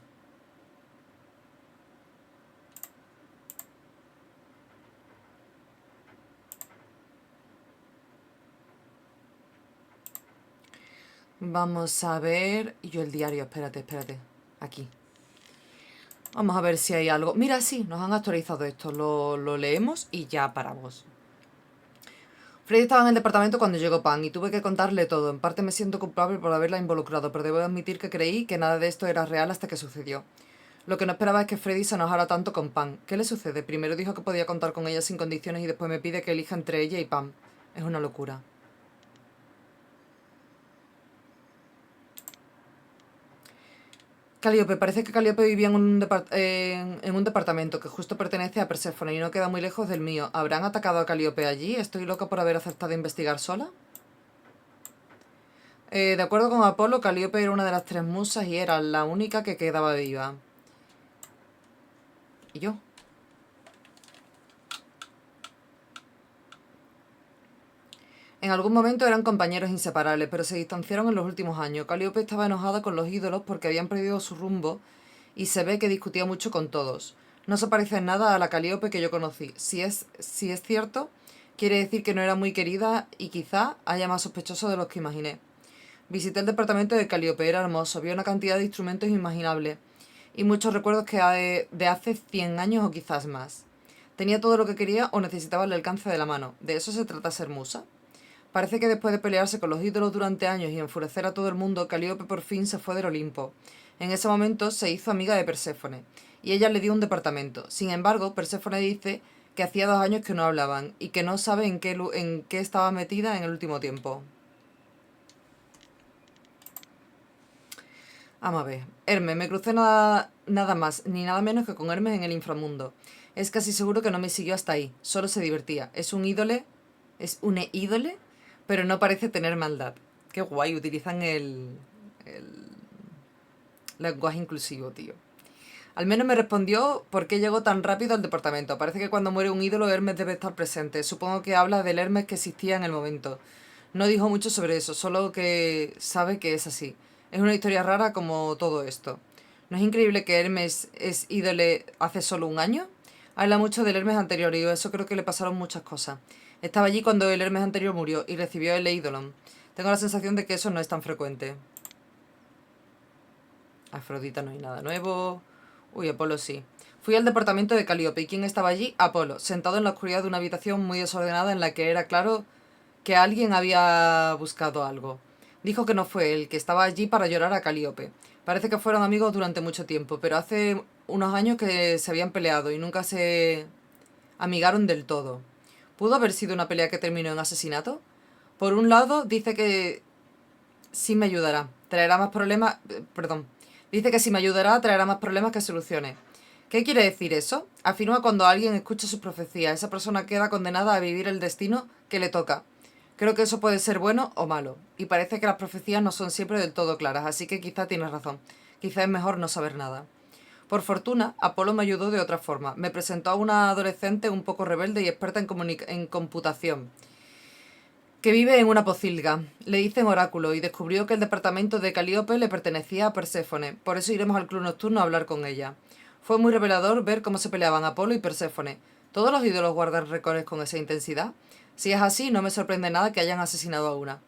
Vamos a ver... Yo el diario, espérate. Aquí. Vamos a ver si hay algo... Mira, sí, nos han actualizado esto. Lo leemos y ya paramos. Freddy estaba en el departamento cuando llegó Pan y tuve que contarle todo. En parte me siento culpable por haberla involucrado, pero debo admitir que creí que nada de esto era real hasta que sucedió. Lo que no esperaba es que Freddy se enojara tanto con Pan. ¿Qué le sucede? Primero dijo que podía contar con ella sin condiciones y después me pide que elija entre ella y Pan. Es una locura. Calíope, parece que Calíope vivía en un departamento que justo pertenece a Perséfone y no queda muy lejos del mío. ¿Habrán atacado a Calíope allí? ¿Estoy loca por haber aceptado investigar sola? De acuerdo con Apolo, Calíope era una de las 3 musas y era la única que quedaba viva. ¿Y yo? En algún momento eran compañeros inseparables, pero se distanciaron en los últimos años. Calíope estaba enojada con los ídolos porque habían perdido su rumbo y se ve que discutía mucho con todos. No se parece en nada a la Calíope que yo conocí. Si es cierto, quiere decir que no era muy querida y quizá haya más sospechosos de los que imaginé. Visité el departamento de Calíope, era hermoso, había una cantidad de instrumentos inimaginables y muchos recuerdos que de hace 100 años o quizás más. Tenía todo lo que quería o necesitaba el alcance de la mano. ¿De eso se trata ser musa? Parece que después de pelearse con los ídolos durante años y enfurecer a todo el mundo, Calíope por fin se fue del Olimpo. En ese momento se hizo amiga de Perséfone, y ella le dio un departamento. Sin embargo, Perséfone dice que hacía 2 años que no hablaban, y que no sabe en qué estaba metida en el último tiempo. Vamos a ver. Hermes, me crucé nada más ni nada menos que con Hermes en el inframundo. Es casi seguro que no me siguió hasta ahí, solo se divertía. Es un ídole, pero no parece tener maldad. Qué guay, utilizan el lenguaje inclusivo, tío. Al menos me respondió por qué llegó tan rápido al departamento. Parece que cuando muere un ídolo, Hermes debe estar presente. Supongo que habla del Hermes que existía en el momento. No dijo mucho sobre eso, solo que sabe que es así. Es una historia rara como todo esto. ¿No es increíble que Hermes es ídolo hace solo 1 año? Habla mucho del Hermes anterior y eso creo que le pasaron muchas cosas. Estaba allí cuando el Hermes anterior murió y recibió el Eidolon. Tengo la sensación de que eso no es tan frecuente. Afrodita no hay nada nuevo. Uy, Apolo sí. Fui al departamento de Calíope. ¿Y quién estaba allí? Apolo, sentado en la oscuridad de una habitación muy desordenada en la que era claro que alguien había buscado algo. Dijo que no fue él, que estaba allí para llorar a Calíope. Parece que fueron amigos durante mucho tiempo, pero hace unos años que se habían peleado y nunca se amigaron del todo. ¿Pudo haber sido una pelea que terminó en asesinato? Por un lado, dice que sí me ayudará. Traerá más problemas... Perdón. Dice que si me ayudará traerá más problemas que soluciones. ¿Qué quiere decir eso? Afirma cuando alguien escucha sus profecías, esa persona queda condenada a vivir el destino que le toca. Creo que eso puede ser bueno o malo, y parece que las profecías no son siempre del todo claras, así que quizá tienes razón. Quizá es mejor no saber nada. Por fortuna, Apolo me ayudó de otra forma. Me presentó a una adolescente un poco rebelde y experta en computación, que vive en una pocilga. Le dicen oráculo y descubrió que el departamento de Calíope le pertenecía a Perséfone. Por eso iremos al club nocturno a hablar con ella. Fue muy revelador ver cómo se peleaban Apolo y Perséfone. ¿Todos los ídolos guardan récords con esa intensidad? Si es así, no me sorprende nada que hayan asesinado a una.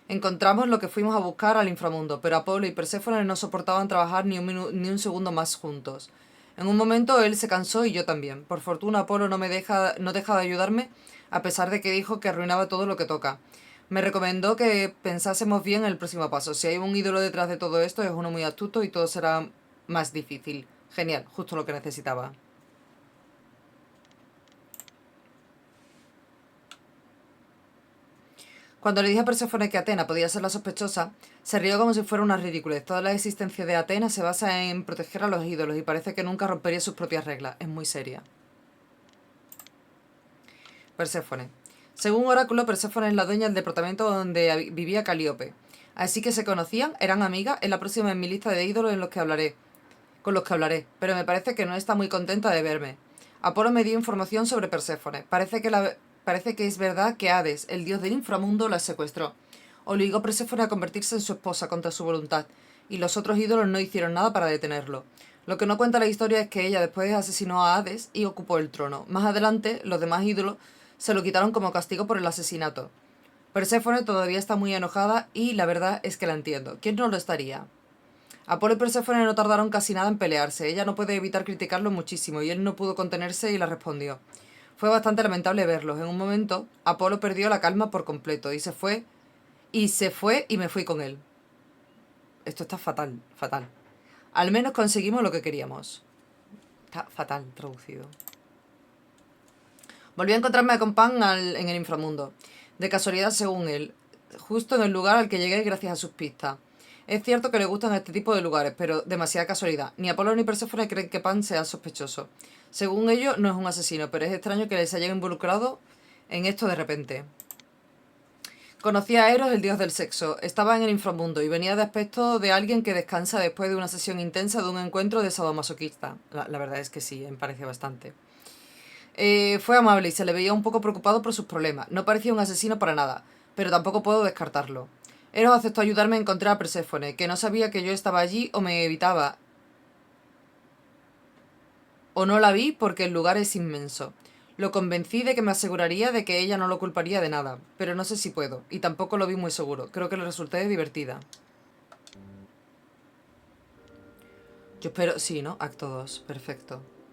Encontramos lo que fuimos a buscar al inframundo, pero Apolo y Perséfone no soportaban trabajar ni un segundo más juntos. En un momento él se cansó y yo también. Por fortuna Apolo no deja de ayudarme, a pesar de que dijo que arruinaba todo lo que toca. Me recomendó que pensásemos bien en el próximo paso. Si hay un ídolo detrás de todo esto, es uno muy astuto y todo será más difícil. Genial, justo lo que necesitaba. Cuando le dije a Perséfone que Atena podía ser la sospechosa, se rió como si fuera una ridiculez. Toda la existencia de Atena se basa en proteger a los ídolos y parece que nunca rompería sus propias reglas. Es muy seria. Perséfone. Según Oráculo, Perséfone es la dueña del departamento donde vivía Calíope. Así que se conocían, eran amigas, es la próxima en mi lista de ídolos con los que hablaré, pero me parece que no está muy contenta de verme. Apolo me dio información sobre Perséfone. Parece que es verdad que Hades, el dios del inframundo, la secuestró. Obligó a Perséfone a convertirse en su esposa contra su voluntad, y los otros ídolos no hicieron nada para detenerlo. Lo que no cuenta la historia es que ella después asesinó a Hades y ocupó el trono. Más adelante, los demás ídolos se lo quitaron como castigo por el asesinato. Perséfone todavía está muy enojada y la verdad es que la entiendo. ¿Quién no lo estaría? Apolo y Perséfone no tardaron casi nada en pelearse. Ella no puede evitar criticarlo muchísimo y él no pudo contenerse y la respondió. Fue bastante lamentable verlos. En un momento, Apolo perdió la calma por completo y se fue y me fui con él. Esto está fatal, fatal. Al menos conseguimos lo que queríamos. Está fatal traducido. Volví a encontrarme con Pan en el inframundo. De casualidad, según él. Justo en el lugar al que llegué gracias a sus pistas. Es cierto que le gustan este tipo de lugares, pero demasiada casualidad. Ni Apolo ni Perséfone creen que Pan sea sospechoso. Según ellos, no es un asesino, pero es extraño que les hayan involucrado en esto de repente. Conocí a Eros, el dios del sexo. Estaba en el inframundo y venía de aspecto de alguien que descansa después de una sesión intensa de un encuentro de sadomasoquista. La verdad es que sí, me parece bastante. Fue amable y se le veía un poco preocupado por sus problemas. No parecía un asesino para nada, pero tampoco puedo descartarlo. Eros aceptó ayudarme a encontrar a Perséfone, que no sabía que yo estaba allí o me evitaba. O no la vi porque el lugar es inmenso. Lo convencí de que me aseguraría de que ella no lo culparía de nada, pero no sé si puedo, y tampoco lo vi muy seguro. Creo que le resulté divertida. Yo espero... Sí, ¿no? Acto 2. Perfecto.